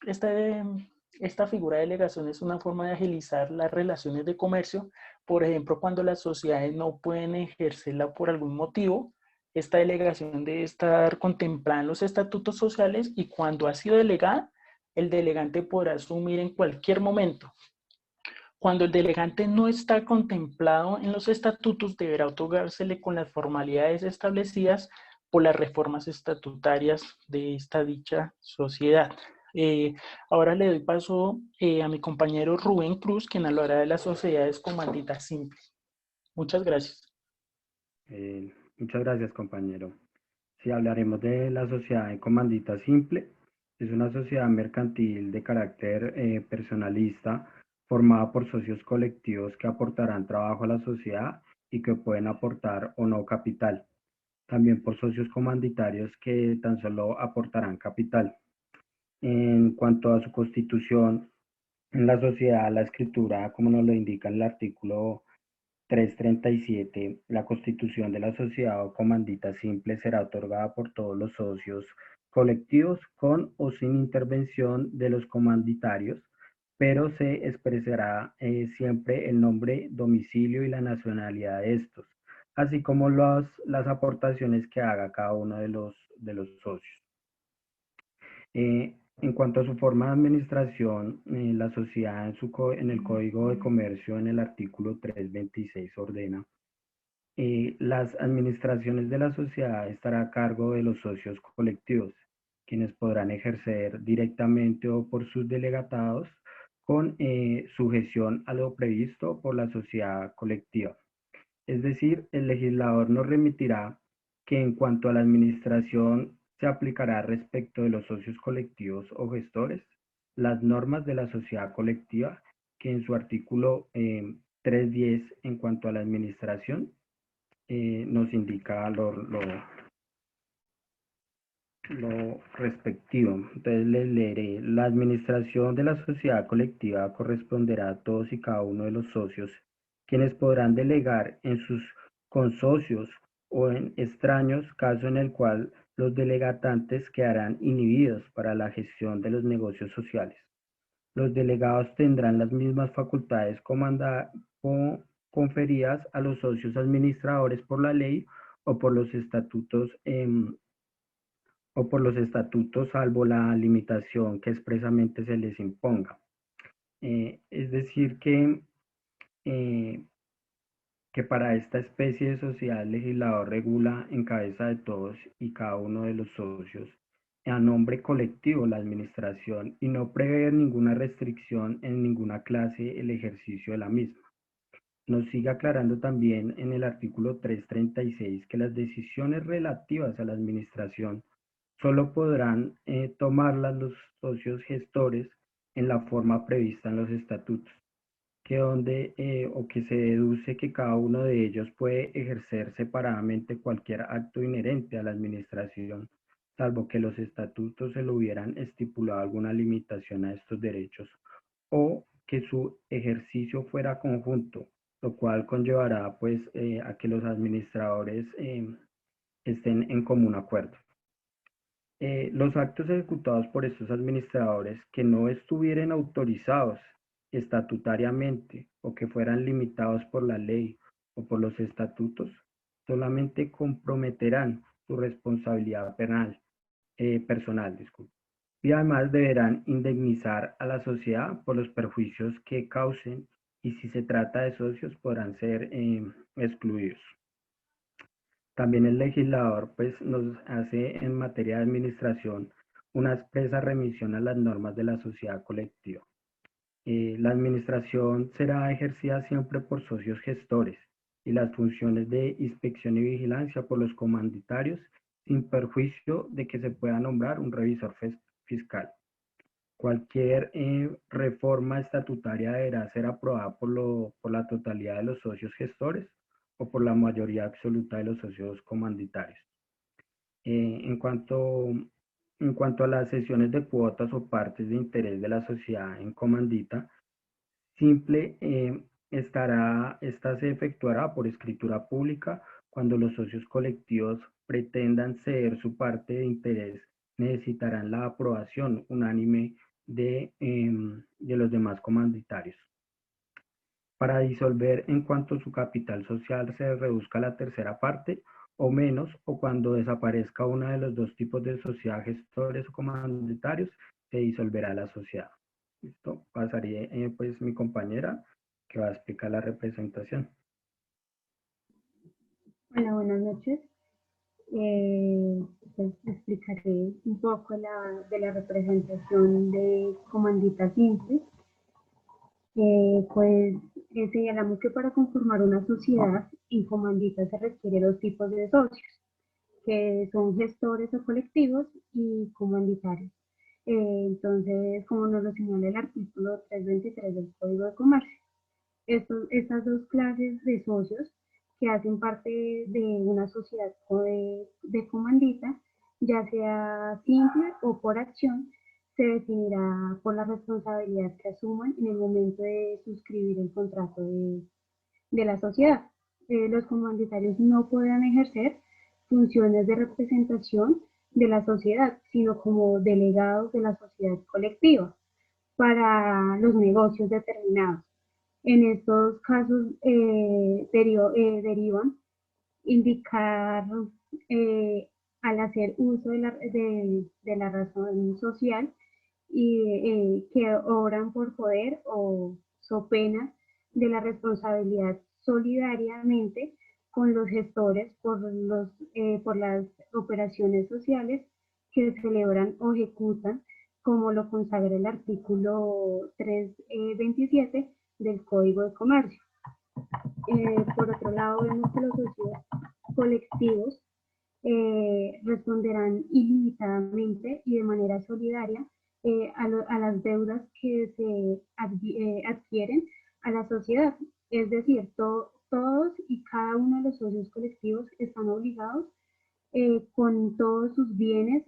esta figura de delegación es una forma de agilizar las relaciones de comercio. Por ejemplo, cuando las sociedades no pueden ejercerla por algún motivo, esta delegación debe estar contemplada en los estatutos sociales, y cuando ha sido delegada, el delegante podrá asumir en cualquier momento. Cuando el delegante no está contemplado en los estatutos, deberá otorgársele con las formalidades establecidas por las reformas estatutarias de esta dicha sociedad. Ahora le doy paso a mi compañero Rubén Cruz, quien hablará de las sociedades comanditas simples. Muchas gracias. Muchas gracias, compañero. Si hablaremos de la sociedad de comandita simple, es una sociedad mercantil de carácter personalista, formada por socios colectivos que aportarán trabajo a la sociedad y que pueden aportar o no capital. También por socios comanditarios que tan solo aportarán capital. En cuanto a su constitución, en la sociedad, la escritura, como nos lo indica el artículo 337, la constitución de la sociedad o comandita simple será otorgada por todos los socios colectivos con o sin intervención de los comanditarios, pero se expresará siempre el nombre, domicilio y la nacionalidad de estos, así como las aportaciones que haga cada uno de los socios. En cuanto a su forma de administración, la sociedad en el Código de Comercio, en el artículo 326, ordena: las administraciones de la sociedad estará a cargo de los socios colectivos, quienes podrán ejercer directamente o por sus delegatados con sujeción a lo previsto por la sociedad colectiva. Es decir, el legislador nos remitirá que en cuanto a la administración se aplicará respecto de los socios colectivos o gestores las normas de la sociedad colectiva, que en su artículo 310 en cuanto a la administración nos indica lo respectivo. Entonces les leeré: la administración de la sociedad colectiva corresponderá a todos y cada uno de los socios, quienes podrán delegar en sus consocios o en extraños, caso en el cual los delegatantes quedarán inhibidos para la gestión de los negocios sociales. Los delegados tendrán las mismas facultades conferidas a los socios administradores por la ley o por los estatutos o por los estatutos, salvo la limitación que expresamente se les imponga. Es decir, eh, que para esta especie de sociedad el legislador regula en cabeza de todos y cada uno de los socios a nombre colectivo la administración y no prevé ninguna restricción en ninguna clase el ejercicio de la misma. Nos sigue aclarando también en el artículo 336 que las decisiones relativas a la administración solo podrán tomarlas los socios gestores en la forma prevista en los estatutos, o que se deduce que cada uno de ellos puede ejercer separadamente cualquier acto inherente a la administración, salvo que los estatutos se lo hubieran estipulado alguna limitación a estos derechos, o que su ejercicio fuera conjunto, lo cual conllevará pues a que los administradores estén en común acuerdo. Los actos ejecutados por estos administradores que no estuvieran autorizados estatutariamente o que fueran limitados por la ley o por los estatutos, solamente comprometerán su responsabilidad personal, disculpe. Y además deberán indemnizar a la sociedad por los perjuicios que causen y si se trata de socios podrán ser excluidos. También el legislador pues, nos hace en materia de administración una expresa remisión a las normas de la sociedad colectiva. La administración será ejercida siempre por socios gestores y las funciones de inspección y vigilancia por los comanditarios sin perjuicio de que se pueda nombrar un revisor fiscal. Cualquier reforma estatutaria deberá ser aprobada por la totalidad de los socios gestores o por la mayoría absoluta de los socios comanditarios. En cuanto a las sesiones de cuotas o partes de interés de la sociedad en comandita, esta se efectuará por escritura pública cuando los socios colectivos pretendan ceder su parte de interés, necesitarán la aprobación unánime de los demás comanditarios. Para disolver en cuanto su capital social se reduzca a la tercera parte o menos, o cuando desaparezca uno de los dos tipos de sociedad, gestores o comanditarios, se disolverá la sociedad. ¿Listo? Pasaría pues mi compañera que va a explicar la representación. Hola, buenas noches. Pues explicaré un poco de la representación de comandita simple. Señalamos que para conformar una sociedad en comandita se requiere dos tipos de socios, que son gestores o colectivos y comanditarios. Entonces, como nos lo señala el artículo 323 del Código de Comercio, estas dos clases de socios que hacen parte de una sociedad de comandita, ya sea simple o por acción, se definirá por la responsabilidad que asuman en el momento de suscribir el contrato de la sociedad. Los comanditarios no podrán ejercer funciones de representación de la sociedad, sino como delegados de la sociedad colectiva para los negocios determinados. En estos casos derivan indicar al hacer uso de la razón social y que obran por poder o so pena de la responsabilidad solidariamente con los gestores por las operaciones sociales que celebran o ejecutan, como lo consagra el artículo 327 del Código de Comercio. Por otro lado, vemos que los socios colectivos responderán ilimitadamente y de manera solidaria a las deudas que se adquieren a la sociedad. Es decir, todos y cada uno de los socios colectivos están obligados con todos sus bienes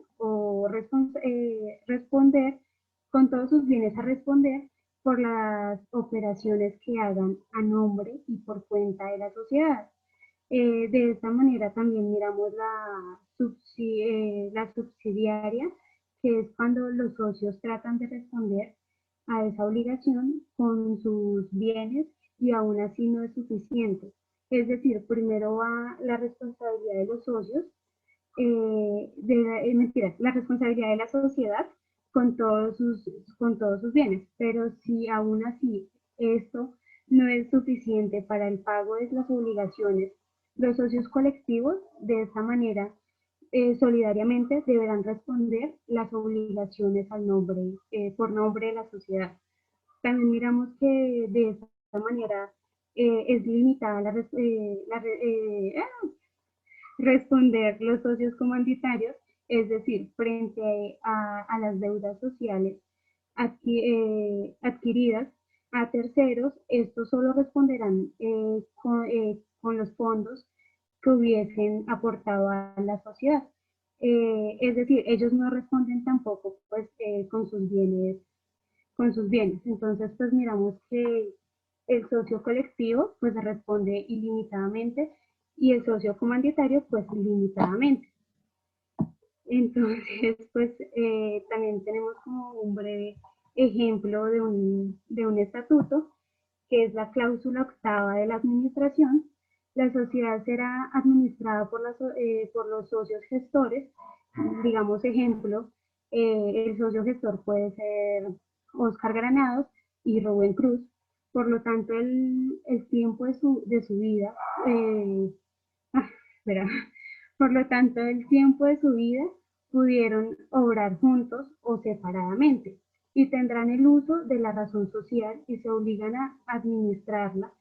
con todos sus bienes a responder por las operaciones que hagan a nombre y por cuenta de la sociedad. De esta manera también miramos la subsidiaria, que es cuando los socios tratan de responder a esa obligación con sus bienes y aún así no es suficiente. Es decir, primero va la responsabilidad de los socios mentiras, la responsabilidad de la sociedad con todos sus bienes, pero si aún así esto no es suficiente para el pago de las obligaciones, los socios colectivos de esta manera solidariamente deberán responder las obligaciones por nombre de la sociedad. También miramos que de esta manera es limitada responder los socios comunitarios, es decir, frente a las deudas sociales adquiridas a terceros, estos solo responderán con los fondos que hubiesen aportado a la sociedad. Es decir, ellos no responden tampoco pues, con sus bienes. Entonces, pues miramos que el socio colectivo pues responde ilimitadamente y el socio comanditario pues ilimitadamente. Entonces, pues también tenemos como un breve ejemplo de un estatuto, que es la cláusula octava de la administración. La sociedad será administrada por los socios gestores. Digamos, ejemplo, el socio gestor puede ser Oscar Granados y Rubén Cruz. Por lo tanto, el tiempo de su vida, por lo tanto, el tiempo de su vida pudieron obrar juntos o separadamente y tendrán el uso de la razón social y se obligan a administrarla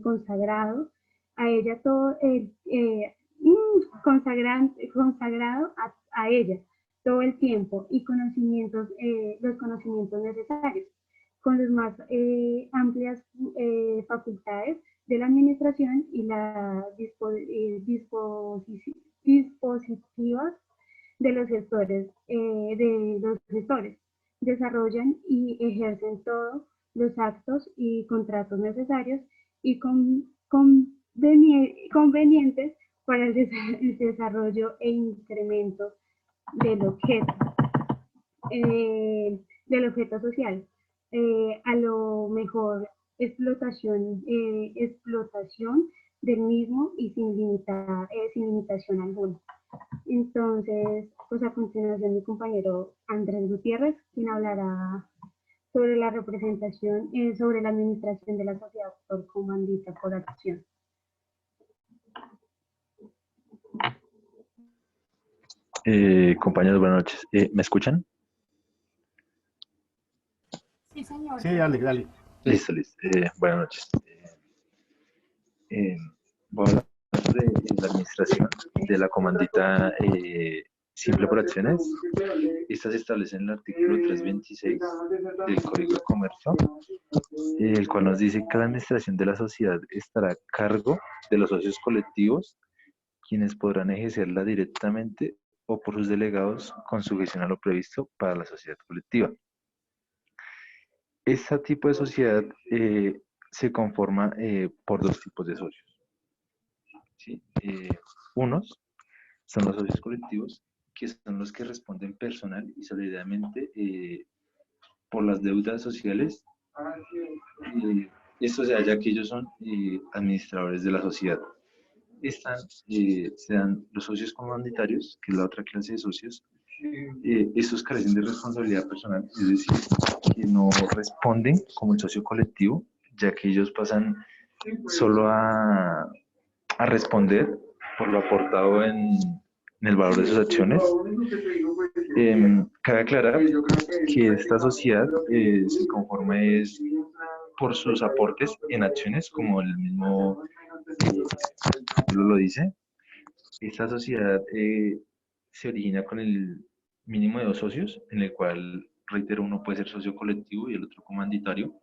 consagrado a ella todo consagrado a ella todo el tiempo y los conocimientos necesarios con las más amplias facultades de la administración y las dispositivas de los gestores, desarrollan y ejercen todos los actos y contratos necesarios y convenientes para el desarrollo e incremento del objeto social. A lo mejor explotación del mismo y sin limitación alguna. Entonces, pues a continuación mi compañero Andrés Gutiérrez, quien hablará sobre la representación, sobre la administración de la sociedad por comandita por acción. Compañeros, buenas noches. ¿Me escuchan? Sí, señor. Sí, dale. Listo. Buenas noches. Voy a hablar de la administración de la comandita simple por acciones. Esta se establece en el artículo 326 del Código de Comercio, el cual nos dice que la administración de la sociedad estará a cargo de los socios colectivos, quienes podrán ejercerla directamente o por sus delegados con sujeción a lo previsto para la sociedad colectiva. Este tipo de sociedad se conforma por dos tipos de socios. ¿Sí? Unos son los socios colectivos, que son los que responden personal y solidariamente por las deudas sociales. Esto se halla que ellos son administradores de la sociedad. Se dan los socios comanditarios, que es la otra clase de socios. Estos carecen de responsabilidad personal, es decir, que no responden como el socio colectivo, ya que ellos pasan solo a responder por lo aportado en el valor de sus acciones. Cabe aclarar que esta sociedad se conforma por sus aportes en acciones, como el mismo lo dice. Esta sociedad se origina con el mínimo de 2 socios, en el cual, reitero, uno puede ser socio colectivo y el otro comanditario.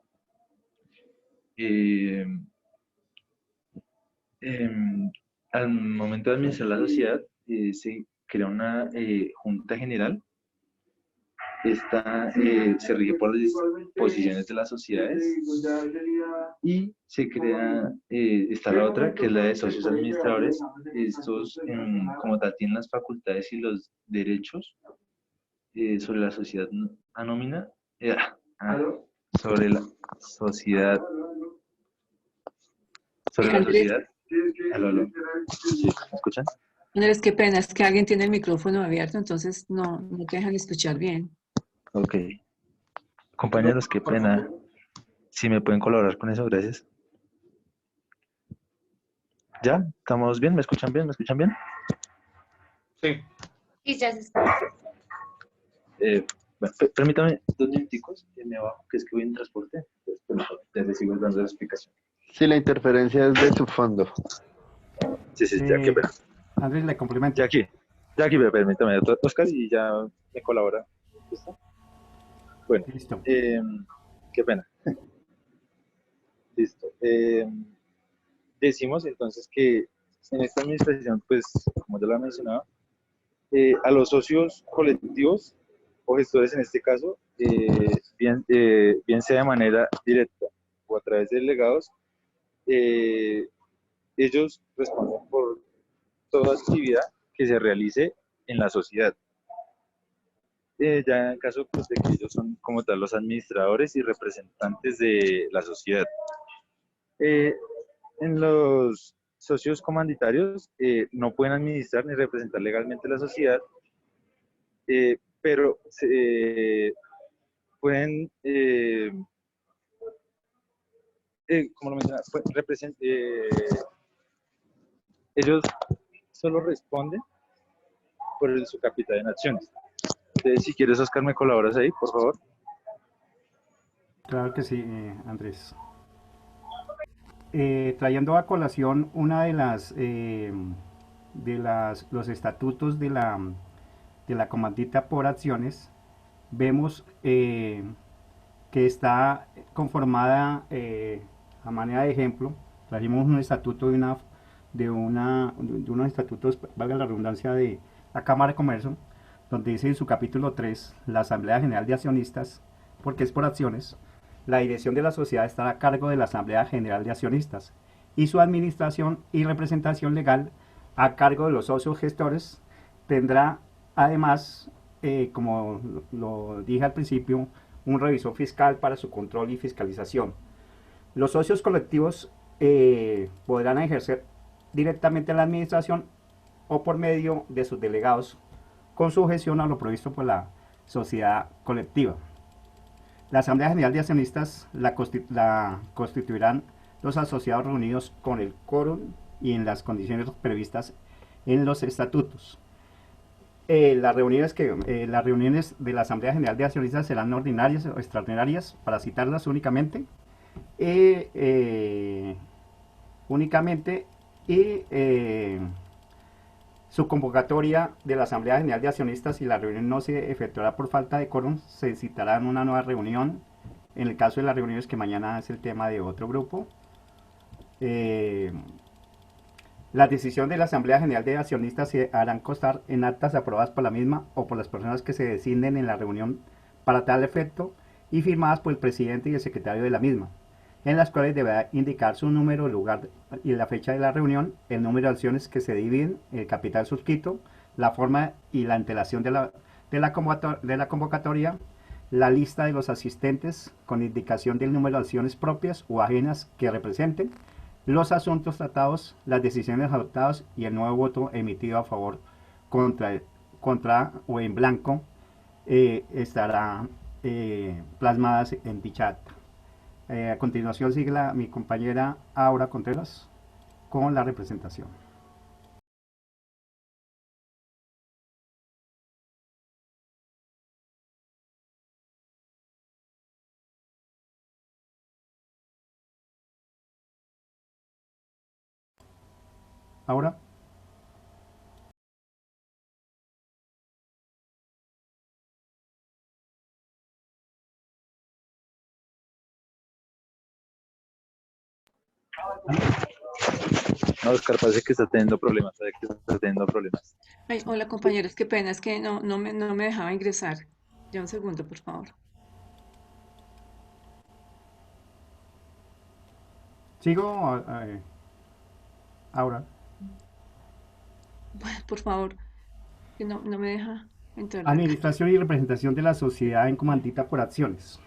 Al momento de administrar la sociedad, se crea una junta general. Esta se rige por las disposiciones de las sociedades y se crea, está la otra, que es la de socios administradores. Estos, como tal, tienen las facultades y los derechos sobre la sociedad anónima, sobre la sociedad. ¿Aló? ¿Sí? ¿Me escuchan? Andrés, qué pena, es que alguien tiene el micrófono abierto, entonces no te dejan escuchar bien. Ok. Compañeros, qué pena. Si me pueden colaborar con eso, gracias. ¿Ya? ¿Estamos bien? ¿Me escuchan bien? ¿Me escuchan bien? Sí. Y ya se escucha. Bueno, permítame 2 minuticos y me bajo, que es que voy en transporte. Entonces, ya les sigo dando la explicación. Sí, la interferencia es de su fondo. Sí, ya que pena. Andrés, le complemento. Ya aquí, permítame, Oscar, y ya me colabora. ¿Listo? Bueno, listo. Qué pena. Listo. Decimos entonces que en esta administración, pues, como ya lo he mencionado, a los socios colectivos o gestores en este caso, bien sea de manera directa o a través de delegados, ellos responden por toda actividad que se realice en la sociedad. Ya en caso pues, de que ellos son como tal los administradores y representantes de la sociedad. En los socios comanditarios no pueden administrar ni representar legalmente la sociedad, pero pueden, como lo mencionaba, ellos solo responden por su capital en acciones. Entonces, si quieres, Oscar, ¿me colaboras ahí, por favor? Claro que sí, Andrés. Trayendo a colación una de los estatutos de la comandita por acciones, vemos que está conformada a manera de ejemplo. Trajimos un estatuto de unos estatutos, valga la redundancia, de la Cámara de Comercio, donde dice en su capítulo 3, la Asamblea General de Accionistas, porque es por acciones, la dirección de la sociedad estará a cargo de la Asamblea General de Accionistas y su administración y representación legal a cargo de los socios gestores. Tendrá además, como lo dije al principio, un revisor fiscal para su control y fiscalización. Los socios colectivos podrán ejercer directamente la administración o por medio de sus delegados con sujeción a lo previsto por la sociedad colectiva. La Asamblea General de Accionistas la constituirán los asociados reunidos con el quórum y en las condiciones previstas en los estatutos. Las reuniones de la Asamblea General de Accionistas serán ordinarias o extraordinarias, para citarlas únicamente. Su convocatoria de la Asamblea General de Accionistas, si la reunión no se efectuará por falta de quórum, se citará en una nueva reunión. En el caso de las reuniones que mañana es el tema de otro grupo. Las decisiones de la Asamblea General de Accionistas se harán constar en actas aprobadas por la misma o por las personas que se designen en la reunión para tal efecto y firmadas por el presidente y el secretario de la misma, en las cuales deberá indicar su número, lugar y la fecha de la reunión, el número de acciones que se dividen, el capital suscrito, la forma y la antelación de la convocatoria, la lista de los asistentes con indicación del número de acciones propias o ajenas que representen, los asuntos tratados, las decisiones adoptadas y el nuevo voto emitido a favor, contra o en blanco estará plasmadas en dicha acta. A continuación sigue mi compañera Aura Contreras con la representación. Aura. No, Oscar, parece que está teniendo problemas. Ay, hola compañeros, qué pena, es que no me dejaba ingresar. Ya un segundo, por favor. Sigo, Aura. Bueno, por favor, que no me deja entrar. Administración y representación de la sociedad en comandita por acciones.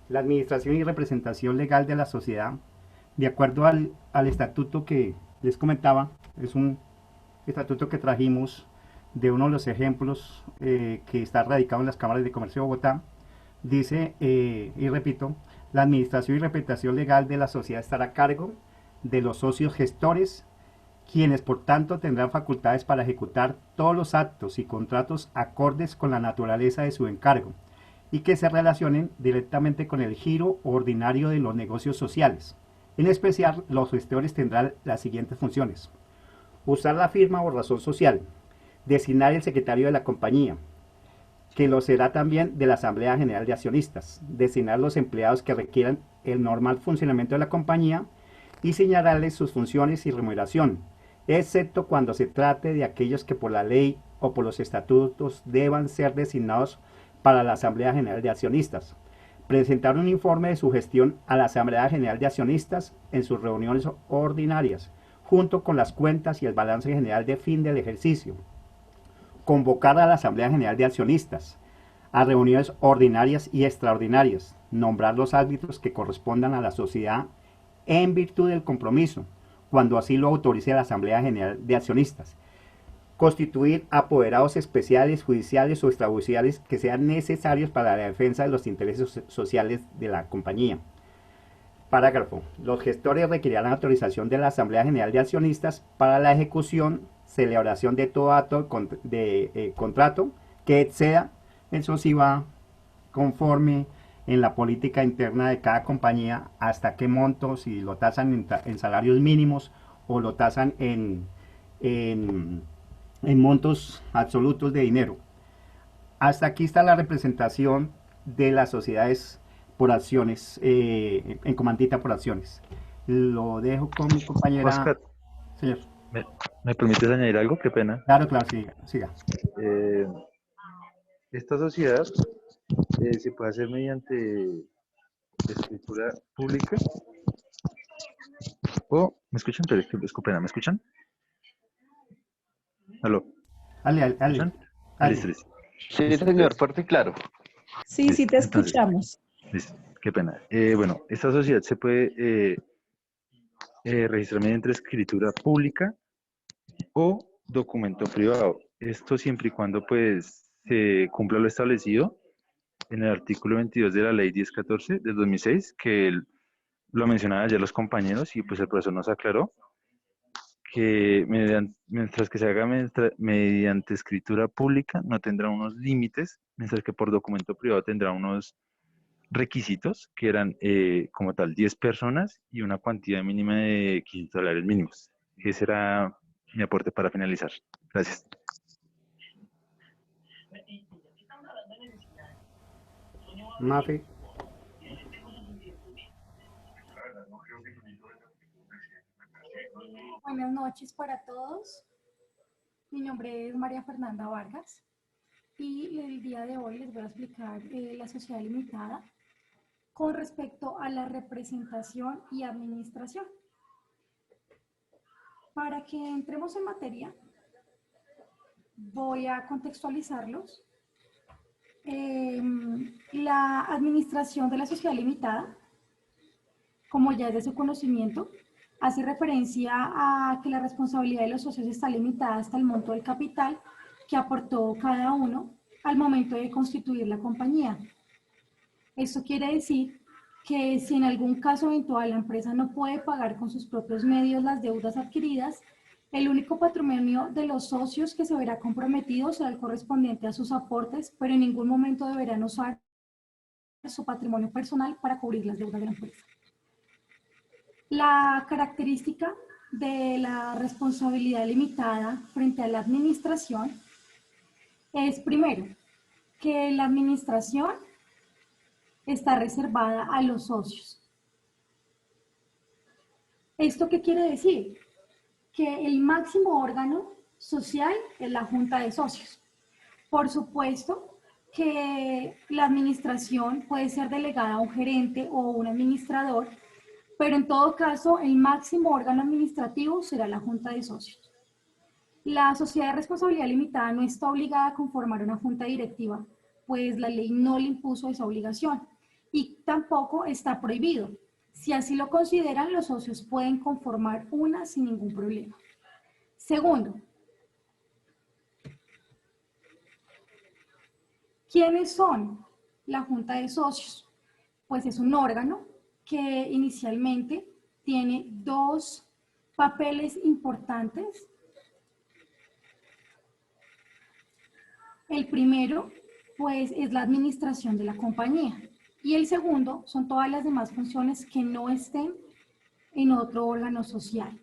La administración y representación legal de la sociedad, de acuerdo al estatuto que les comentaba, es un estatuto que trajimos de uno de los ejemplos que está radicado en las cámaras de comercio de Bogotá, dice, y repito, la administración y representación legal de la sociedad estará a cargo de los socios gestores, quienes por tanto tendrán facultades para ejecutar todos los actos y contratos acordes con la naturaleza de su encargo y que se relacionen directamente con el giro ordinario de los negocios sociales. En especial, los gestores tendrán las siguientes funciones: usar la firma o razón social, designar el secretario de la compañía, que lo será también de la Asamblea General de Accionistas, designar los empleados que requieran el normal funcionamiento de la compañía y señalarles sus funciones y remuneración, excepto cuando se trate de aquellos que por la ley o por los estatutos deban ser designados para la Asamblea General de Accionistas. Presentar un informe de su gestión a la Asamblea General de Accionistas en sus reuniones ordinarias, junto con las cuentas y el balance general de fin del ejercicio. Convocar a la Asamblea General de Accionistas a reuniones ordinarias y extraordinarias, nombrar los árbitros que correspondan a la sociedad en virtud del compromiso, cuando así lo autorice la Asamblea General de Accionistas, constituir apoderados especiales, judiciales o extrajudiciales que sean necesarios para la defensa de los intereses sociales de la compañía. Parágrafo. Los gestores requerirán la autorización de la Asamblea General de Accionistas para la ejecución, celebración de todo acto de contrato que exceda, eso sí va conforme en la política interna de cada compañía, hasta qué monto, si lo tasan en salarios mínimos o lo tasan en montos absolutos de dinero. Hasta aquí está la representación de las sociedades por acciones, en comandita por acciones. Lo dejo con mi compañera. Oscar, señor. ¿Me permites añadir algo? Qué pena. Claro, claro, siga. Esta sociedad se puede hacer mediante escritura pública. ¿Me escuchan? Pena, ¿me escuchan? ¿Aló? Ale. Listo. Sí, señor, fuerte y claro. Sí, sí te escuchamos. Listo, qué pena. Bueno, esta sociedad se puede registrar mediante escritura pública o documento privado. Esto siempre y cuando pues se cumpla lo establecido en el artículo 22 de la ley 1014 del 2006, que lo mencionaban ayer los compañeros y pues el profesor nos aclaró que mientras que se haga mediante escritura pública no tendrá unos límites, mientras que por documento privado tendrá unos requisitos que eran como tal 10 personas y una cuantía mínima de 500 salarios mínimos. Ese era mi aporte para finalizar. Gracias. Mafe. Buenas noches para todos. Mi nombre es María Fernanda Vargas y el día de hoy les voy a explicar la sociedad limitada con respecto a la representación y administración. Para que entremos en materia, voy a contextualizarlos. La administración de la sociedad limitada, como ya es de su conocimiento, hace referencia a que la responsabilidad de los socios está limitada hasta el monto del capital que aportó cada uno al momento de constituir la compañía. Esto quiere decir que si en algún caso eventual la empresa no puede pagar con sus propios medios las deudas adquiridas, el único patrimonio de los socios que se verá comprometido será el correspondiente a sus aportes, pero en ningún momento deberán usar su patrimonio personal para cubrir las deudas de la empresa. La característica de la responsabilidad limitada frente a la administración es, primero, que la administración está reservada a los socios. ¿Esto qué quiere decir? Que el máximo órgano social es la Junta de Socios. Por supuesto que la administración puede ser delegada a un gerente o un administrador, pero en todo caso el máximo órgano administrativo será la Junta de Socios. La sociedad de responsabilidad limitada no está obligada a conformar una junta directiva, pues la ley no le impuso esa obligación y tampoco está prohibido. Si así lo consideran, los socios pueden conformar una sin ningún problema. Segundo, ¿Quiénes son la Junta de Socios? Pues es un órgano que inicialmente tiene dos papeles importantes. El primero, pues, es la administración de la compañía. Y el segundo son todas las demás funciones que no estén en otro órgano social.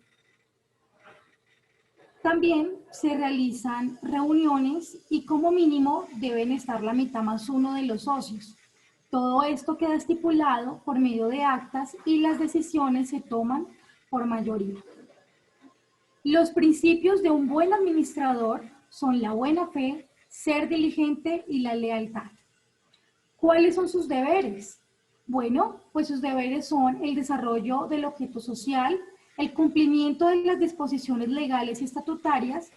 También se realizan reuniones y como mínimo deben estar la mitad más uno de los socios. Todo esto queda estipulado por medio de actas y las decisiones se toman por mayoría. Los principios de un buen administrador son la buena fe, ser diligente y la lealtad. ¿Cuáles son sus deberes? Bueno, pues sus deberes son el desarrollo del objeto social, el cumplimiento de las disposiciones legales y estatutarias,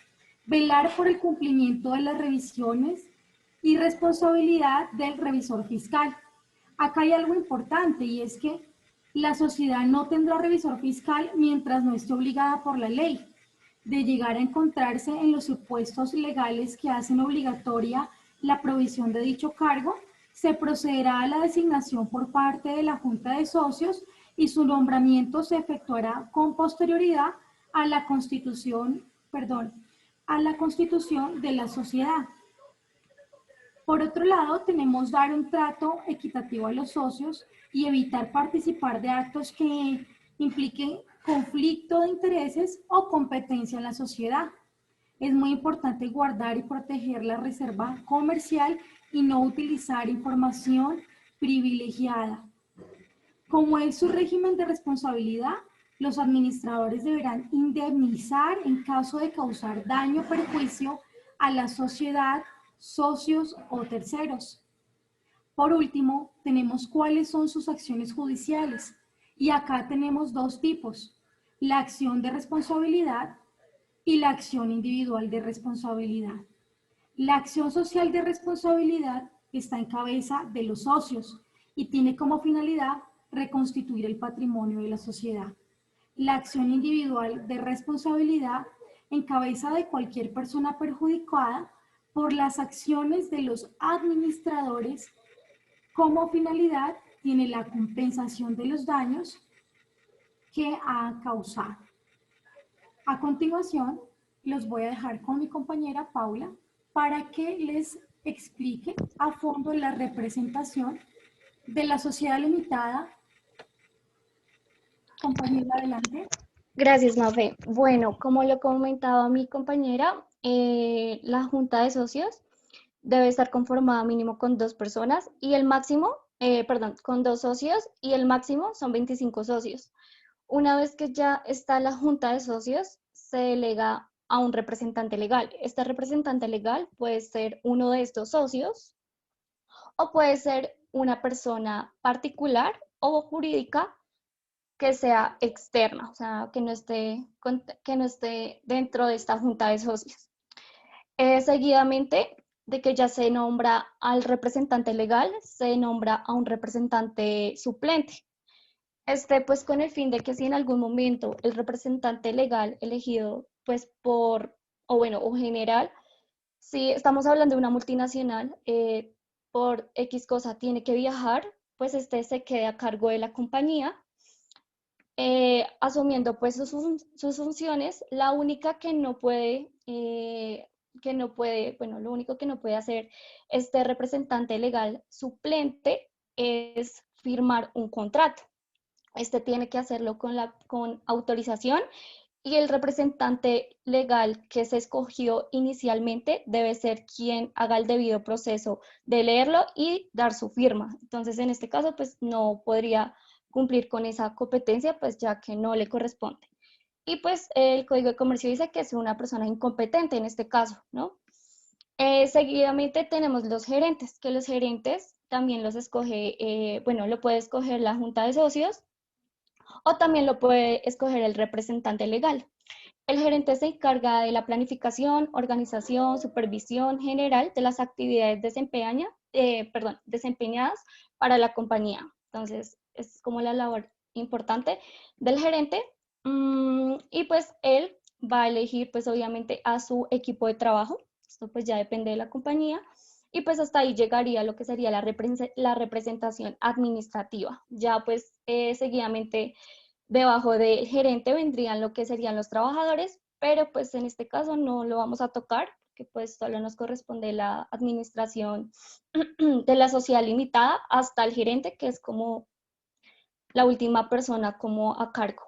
velar por el cumplimiento de las revisiones y responsabilidad del revisor fiscal. Acá hay algo importante y es que la sociedad no tendrá revisor fiscal mientras no esté obligada por la ley. De llegar a encontrarse en los supuestos legales que hacen obligatoria la provisión de dicho cargo, se procederá a la designación por parte de la Junta de Socios y su nombramiento se efectuará con posterioridad a la constitución de la sociedad. Por otro lado, tenemos dar un trato equitativo a los socios y evitar participar de actos que impliquen conflicto de intereses o competencia en la sociedad. Es muy importante guardar y proteger la reserva comercial y no utilizar información privilegiada. Como es su régimen de responsabilidad, los administradores deberán indemnizar en caso de causar daño o perjuicio a la sociedad, socios o terceros. Por último, tenemos cuáles son sus acciones judiciales. Y acá tenemos dos tipos, la acción de responsabilidad y la acción individual de responsabilidad. La acción social de responsabilidad está en cabeza de los socios y tiene como finalidad reconstituir el patrimonio de la sociedad. La acción individual de responsabilidad en cabeza de cualquier persona perjudicada por las acciones de los administradores. Como finalidad tiene la compensación de los daños que ha causado. A continuación, los voy a dejar con mi compañera Paula para que les explique a fondo la representación de la sociedad limitada. Compañera, adelante. Gracias, Mafe. Bueno, como lo comentaba mi compañera, la junta de socios debe estar conformada mínimo con 2 personas y el máximo, con 2 socios y el máximo son 25 socios. Una vez que ya está la junta de socios, se delega a un representante legal. Este representante legal puede ser uno de estos socios o puede ser una persona particular o jurídica que sea externa, o sea, que no esté dentro de esta junta de socios. Seguidamente de que ya se nombra al representante legal, se nombra a un representante suplente. Pues con el fin de que si en algún momento el representante legal elegido pues o general, si estamos hablando de una multinacional, por X cosa tiene que viajar, pues se quede a cargo de la compañía, asumiendo pues sus funciones. La única que no puede, lo único que no puede hacer este representante legal suplente es firmar un contrato. Tiene que hacerlo con autorización y el representante legal que se escogió inicialmente debe ser quien haga el debido proceso de leerlo y dar su firma. Entonces, en este caso, pues no podría cumplir con esa competencia, pues ya que no le corresponde. Y pues el Código de Comercio dice que es una persona incompetente en este caso, ¿no? Seguidamente tenemos los gerentes, que los gerentes también los escoge, lo puede escoger la Junta de Socios, o también lo puede escoger el representante legal. El gerente se encarga de la planificación, organización, supervisión general de las actividades desempeñadas para la compañía. Entonces, es como la labor importante del gerente. Y pues él va a elegir pues obviamente a su equipo de trabajo. Esto pues ya depende de la compañía. y pues hasta ahí llegaría lo que sería la representación administrativa. Ya pues seguidamente debajo del gerente vendrían lo que serían los trabajadores, pero pues en este caso no lo vamos a tocar, que pues solo nos corresponde la administración de la sociedad limitada hasta el gerente, que es como la última persona como a cargo.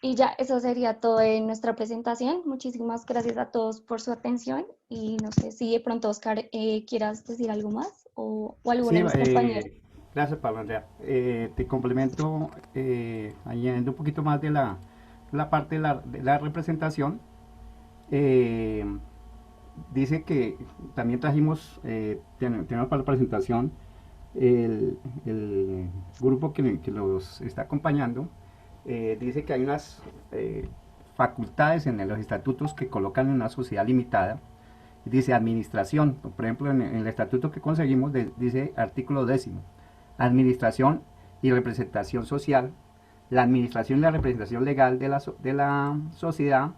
Y ya, eso sería todo en nuestra presentación. Muchísimas gracias a todos por su atención y no sé si de pronto, Oscar, quieras decir algo más o alguno Sí, de mis compañeros. gracias, Pablo Andrea. Te complemento añadiendo un poquito más de la parte de la representación. Dice que también trajimos, tenemos para la presentación el grupo que los está acompañando. Dice que hay unas facultades en los estatutos que colocan en una sociedad limitada. Dice administración, por ejemplo en el estatuto que conseguimos dice artículo 10, administración y representación social. La administración y la representación legal de la sociedad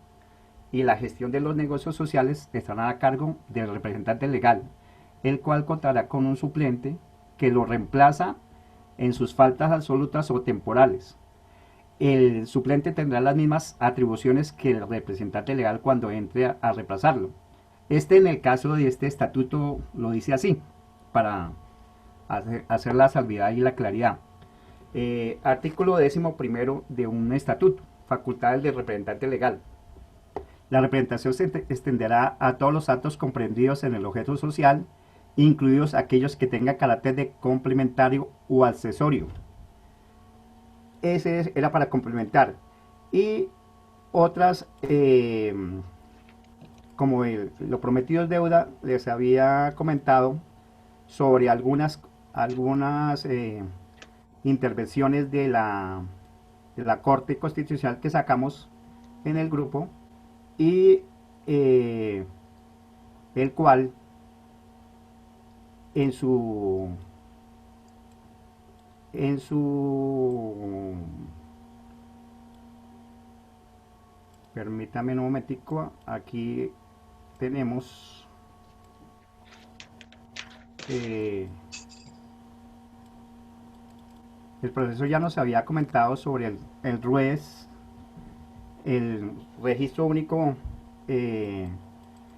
y la gestión de los negocios sociales estarán a cargo del representante legal, el cual contará con un suplente que lo reemplaza en sus faltas absolutas o temporales. El suplente tendrá las mismas atribuciones que el representante legal cuando entre a reemplazarlo. En el caso de este estatuto lo dice así, para hacer la salvedad y la claridad. Artículo 11 de un estatuto, facultades del representante legal. La representación se extenderá a todos los actos comprendidos en el objeto social, incluidos aquellos que tengan carácter de complementario o accesorio. Ese era para complementar. Y otras, como lo prometido es deuda, les había comentado sobre algunas intervenciones de la Corte Constitucional que sacamos en el grupo, y el cual en su permítame un momentico, aquí tenemos el profesor ya nos había comentado sobre el RUES, el Registro Único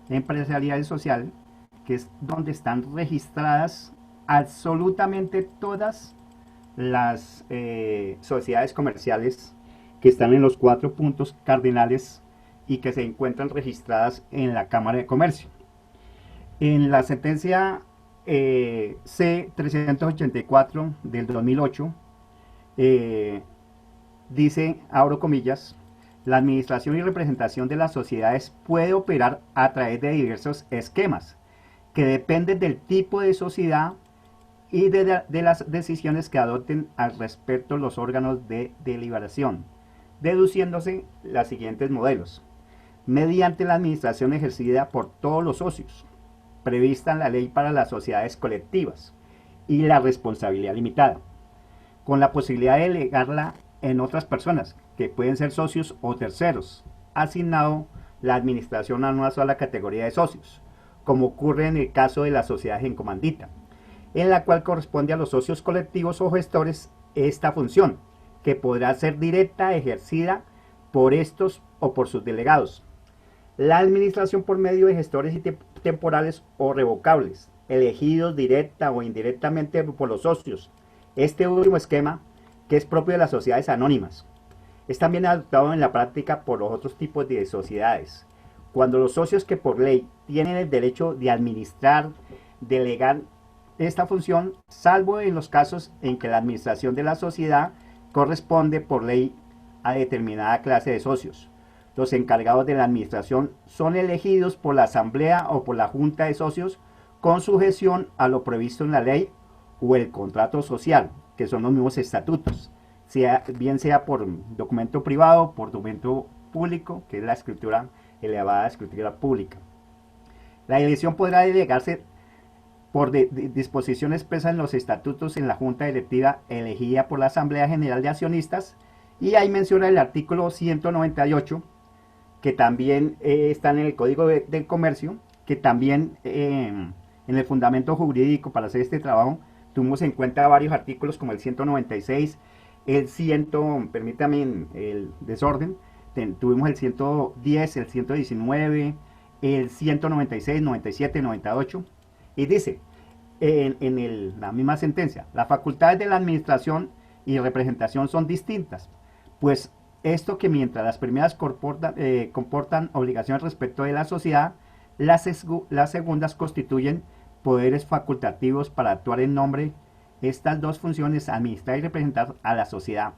Empresarial y Social, que es donde están registradas absolutamente todas las sociedades comerciales que están en los 4 puntos cardinales y que se encuentran registradas en la Cámara de Comercio. En la sentencia C-384 del 2008, dice, abro comillas, la administración y representación de las sociedades puede operar a través de diversos esquemas que dependen del tipo de sociedad y de las decisiones que adopten al respecto los órganos de deliberación, deduciéndose los siguientes modelos: mediante la administración ejercida por todos los socios, prevista en la ley para las sociedades colectivas, y la responsabilidad limitada, con la posibilidad de delegarla en otras personas, que pueden ser socios o terceros, asignado la administración a una sola categoría de socios, como ocurre en el caso de las sociedades en comandita, en la cual corresponde a los socios colectivos o gestores esta función, que podrá ser directa ejercida por estos o por sus delegados. La administración por medio de gestores temporales o revocables, elegidos directa o indirectamente por los socios. Este último esquema, que es propio de las sociedades anónimas, es también adoptado en la práctica por los otros tipos de sociedades. Cuando los socios que por ley tienen el derecho de administrar, delegar esta función, salvo en los casos en que la administración de la sociedad corresponde por ley a determinada clase de socios. Los encargados de la administración son elegidos por la asamblea o por la junta de socios con sujeción a lo previsto en la ley o el contrato social, que son los mismos estatutos, bien sea por documento privado, por documento público, que es la escritura elevada, escritura pública. La elección podrá delegarse por disposición expresa en los estatutos en la junta directiva elegida por la Asamblea General de Accionistas, y ahí menciona el artículo 198 que también están en el Código del Comercio, que también en el fundamento jurídico para hacer este trabajo tuvimos en cuenta varios artículos como el 196, el 100, permítame el desorden, tuvimos el 110, el 119, el 196, 97, 98, y dice en la misma sentencia, las facultades de la administración y representación son distintas, pues esto que mientras las primeras comportan obligaciones respecto de la sociedad, las segundas constituyen poderes facultativos para actuar en nombre de estas dos funciones, administrar y representar a la sociedad.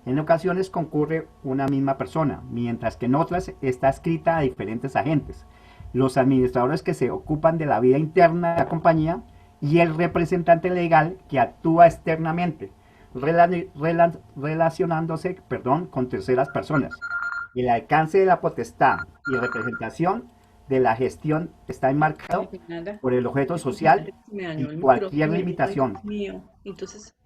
En ocasiones concurre una misma persona, mientras que en otras está adscrita a diferentes agentes, los administradores que se ocupan de la vida interna de la compañía y el representante legal que actúa externamente, relacionándose con terceras personas. El alcance de la potestad y representación de la gestión está enmarcado por el objeto social y cualquier limitación. Entonces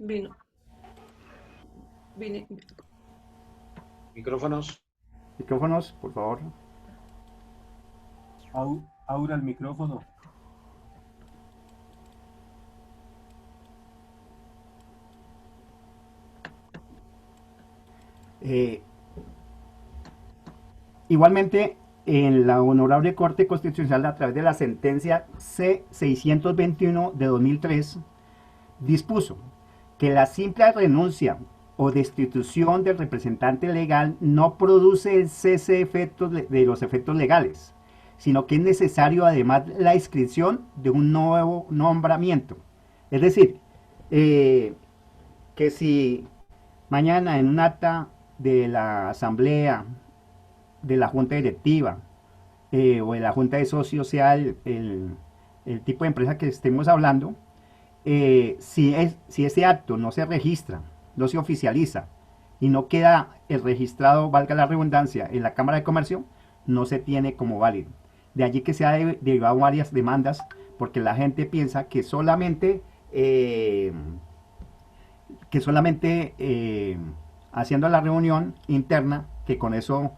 Micrófonos. Micrófonos, por favor. Aura, el micrófono. Igualmente, en la Honorable Corte Constitucional, a través de la sentencia C-621 de 2003, dispuso que la simple renuncia o destitución del representante legal no produce el cese de los efectos legales, sino que es necesario además la inscripción de un nuevo nombramiento. Es decir, que si mañana en un acta de la asamblea, de la junta directiva o de la junta de socios, sea el tipo de empresa que estemos hablando, si ese acto no se registra, no se oficializa y no queda el registrado, valga la redundancia, en la Cámara de Comercio, no se tiene como válido. De allí que se ha derivado varias demandas, porque la gente piensa que solamente haciendo la reunión interna, que con eso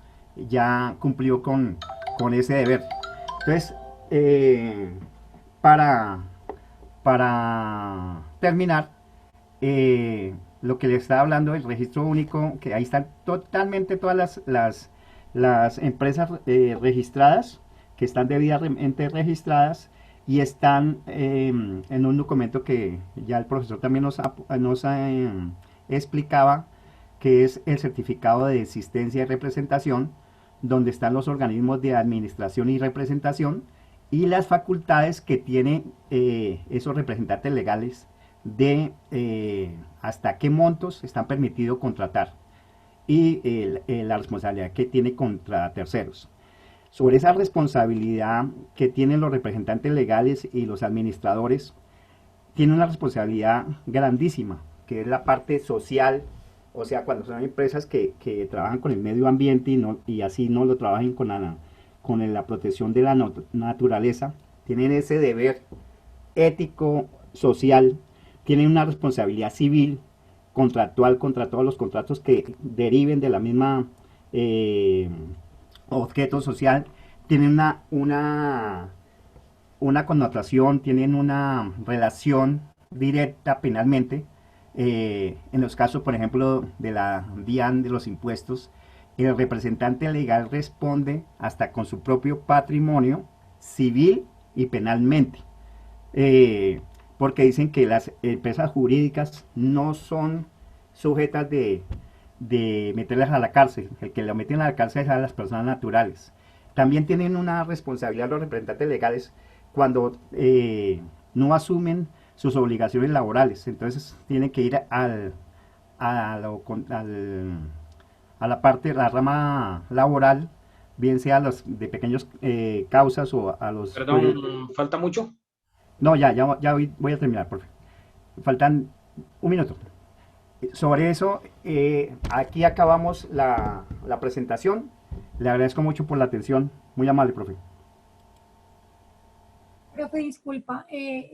ya cumplió con ese deber. Entonces, para terminar, lo que le estaba hablando, el registro único, que ahí están totalmente todas las empresas registradas, que están debidamente registradas, y están en un documento que ya el profesor también nos explicaba, que es el certificado de existencia y representación, donde están los organismos de administración y representación y las facultades que tienen esos representantes legales de hasta qué montos están permitidos contratar y la responsabilidad que tiene contra terceros. Sobre esa responsabilidad que tienen los representantes legales y los administradores, tiene una responsabilidad grandísima, que es la parte social. O sea, cuando son empresas que trabajan con el medio ambiente y así no lo trabajen con la protección de la naturaleza, tienen ese deber ético, social, tienen una responsabilidad civil, contractual, contra todos los contratos que deriven de la misma objeto social, tienen una connotación, tienen una relación directa penalmente. En los casos, por ejemplo, de la DIAN, de los impuestos, el representante legal responde hasta con su propio patrimonio civil y penalmente, porque dicen que las empresas jurídicas no son sujetas de meterlas a la cárcel. El que lo meten a la cárcel es a las personas naturales. También tienen una responsabilidad los representantes legales cuando no asumen sus obligaciones laborales. Entonces tienen que ir a la parte de la rama laboral, bien sea los de pequeños causas o a los... Perdón, ¿falta mucho? No, ya voy a terminar, por favor. Faltan un minuto. Sobre eso, aquí acabamos la presentación. Le agradezco mucho por la atención. Muy amable, profe. Profe, disculpa,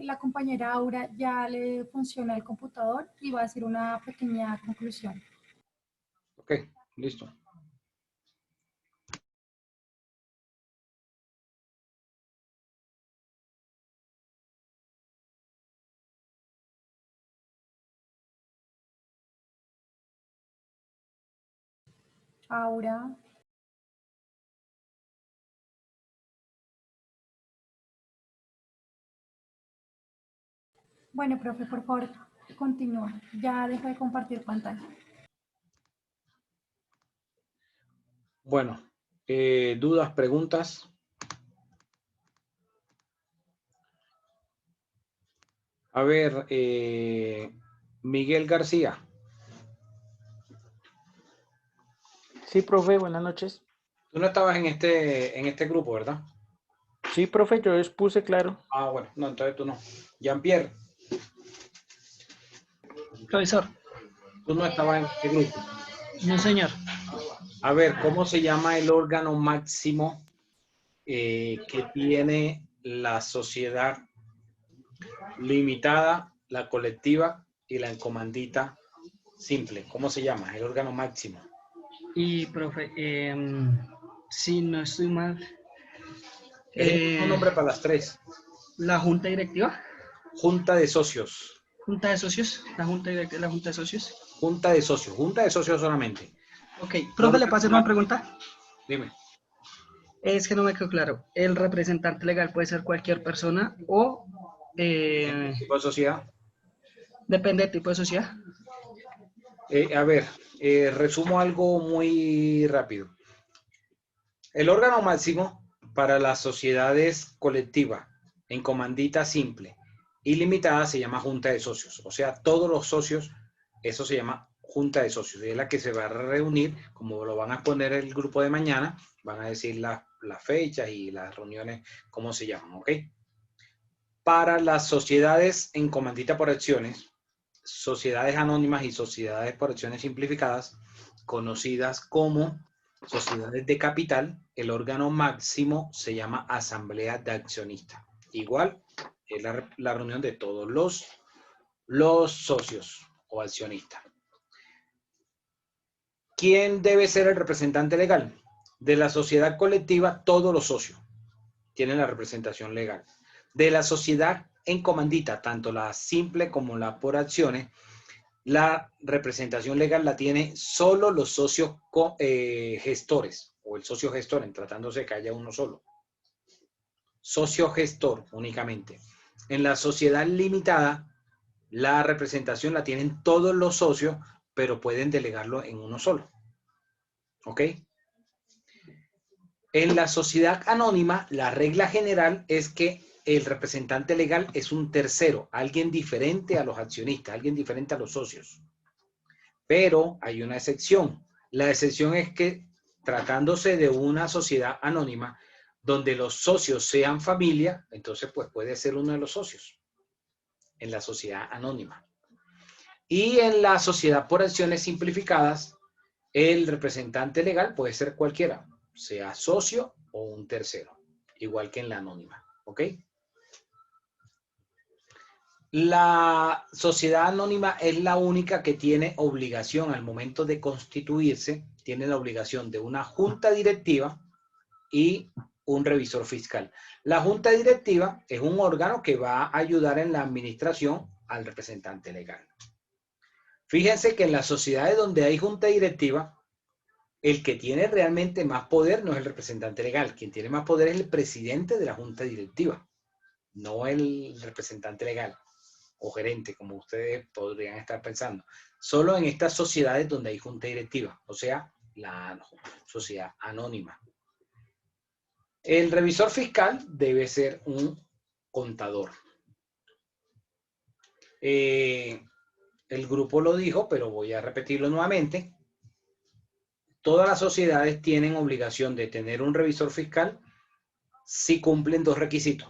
la compañera Aura ya le funciona el computador y va a hacer una pequeña conclusión. Ok, listo. Aura. Bueno, profe, por favor, continúa. Ya dejo de compartir pantalla. Bueno, dudas, preguntas. A ver, Miguel García. Sí, profe, buenas noches. Tú no estabas en este grupo, ¿verdad? Sí, profe, yo expuse, claro. Ah, bueno, no, entonces tú no. Jean-Pierre. Profesor. Tú no estabas en este grupo. No, señor. A ver, ¿cómo se llama el órgano máximo que tiene la sociedad limitada, la colectiva y la encomandita simple? ¿Cómo se llama? El órgano máximo. Y, profe, si no estoy mal. Es un nombre para las tres. ¿La junta directiva? Junta de socios. ¿Junta de socios? ¿La junta directiva, la junta de socios? Junta de socios. Junta de socios solamente. Ok. Profe, ¿le puedo hacer una pregunta? Dime. Es que no me quedó claro. ¿El representante legal puede ser cualquier persona o...? ¿Tipo de sociedad? Depende del tipo de sociedad. A ver, resumo algo muy rápido. El órgano máximo para las sociedades colectivas en comandita simple y limitada se llama junta de socios. O sea, todos los socios, eso se llama junta de socios. Y es la que se va a reunir, como lo van a poner el grupo de mañana, van a decir las fechas y las reuniones, cómo se llaman, ¿ok? Para las sociedades en comandita por acciones, sociedades anónimas y sociedades por acciones simplificadas, conocidas como sociedades de capital, el órgano máximo se llama asamblea de accionistas. Igual es la reunión de todos los socios o accionistas. ¿Quién debe ser el representante legal? De la sociedad colectiva, todos los socios tienen la representación legal. De la sociedad en comandita, tanto la simple como la por acciones, la representación legal la tiene solo los socios gestores o el socio gestor, en tratándose de que haya uno solo. Socio gestor únicamente. En la sociedad limitada, la representación la tienen todos los socios, pero pueden delegarlo en uno solo. ¿Ok? En la sociedad anónima, la regla general es que el representante legal es un tercero, alguien diferente a los accionistas, alguien diferente a los socios. Pero hay una excepción. La excepción es que tratándose de una sociedad anónima donde los socios sean familia, entonces pues puede ser uno de los socios en la sociedad anónima. Y en la sociedad por acciones simplificadas, el representante legal puede ser cualquiera, sea socio o un tercero, igual que en la anónima. ¿Ok? La sociedad anónima es la única que tiene obligación al momento de constituirse, tiene la obligación de una junta directiva y un revisor fiscal. La junta directiva es un órgano que va a ayudar en la administración al representante legal. Fíjense que en las sociedades donde hay junta directiva, el que tiene realmente más poder no es el representante legal. Quien tiene más poder es el presidente de la junta directiva, no el representante legal o gerente, como ustedes podrían estar pensando. Solo en estas sociedades donde hay junta directiva, o sea, la sociedad anónima. El revisor fiscal debe ser un contador. El grupo lo dijo, pero voy a repetirlo nuevamente. Todas las sociedades tienen obligación de tener un revisor fiscal si cumplen dos requisitos,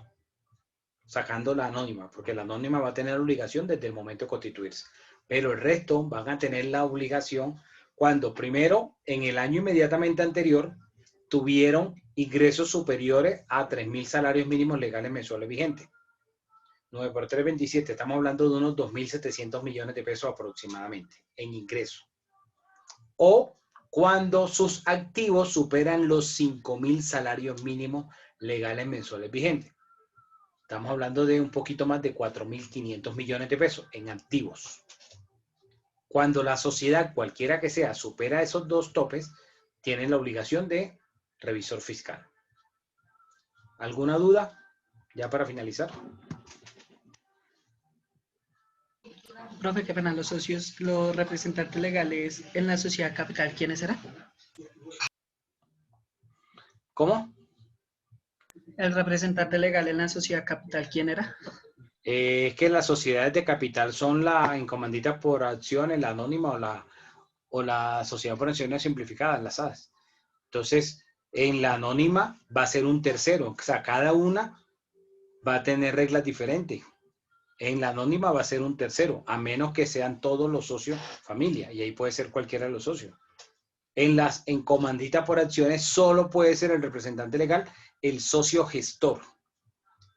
sacando la anónima, porque la anónima va a tener la obligación desde el momento de constituirse. Pero el resto van a tener la obligación cuando primero, en el año inmediatamente anterior, tuvieron ingresos superiores a 3.000 salarios mínimos legales mensuales vigentes. 9 por 3, 27. Estamos hablando de unos 2.700 millones de pesos aproximadamente en ingresos. O cuando sus activos superan los 5.000 salarios mínimos legales mensuales vigentes. Estamos hablando de un poquito más de 4.500 millones de pesos en activos. Cuando la sociedad, cualquiera que sea, supera esos dos topes, tienen la obligación de revisor fiscal. ¿Alguna duda? Ya para finalizar. Profe, qué pena, los socios, los representantes legales en la sociedad capital, ¿quiénes serán? ¿Cómo? El representante legal en la sociedad capital, ¿quién era? Es que las sociedades de capital son la en comandita por acciones, la anónima o la sociedad por acciones simplificadas, las SAS. Entonces, en la anónima va a ser un tercero, o sea, cada una va a tener reglas diferentes. En la anónima va a ser un tercero, a menos que sean todos los socios familia, y ahí puede ser cualquiera de los socios. En comandita por acciones solo puede ser el representante legal, el socio gestor.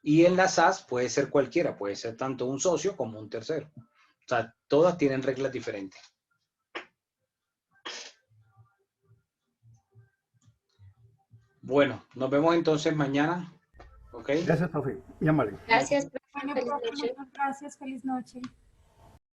Y en la SAS puede ser cualquiera, puede ser tanto un socio como un tercero. O sea, todas tienen reglas diferentes. Bueno, nos vemos entonces mañana. ¿Ok? Gracias, profe. Muy amable. Gracias, Bueno, feliz profe, noche. muchas gracias. Feliz noche.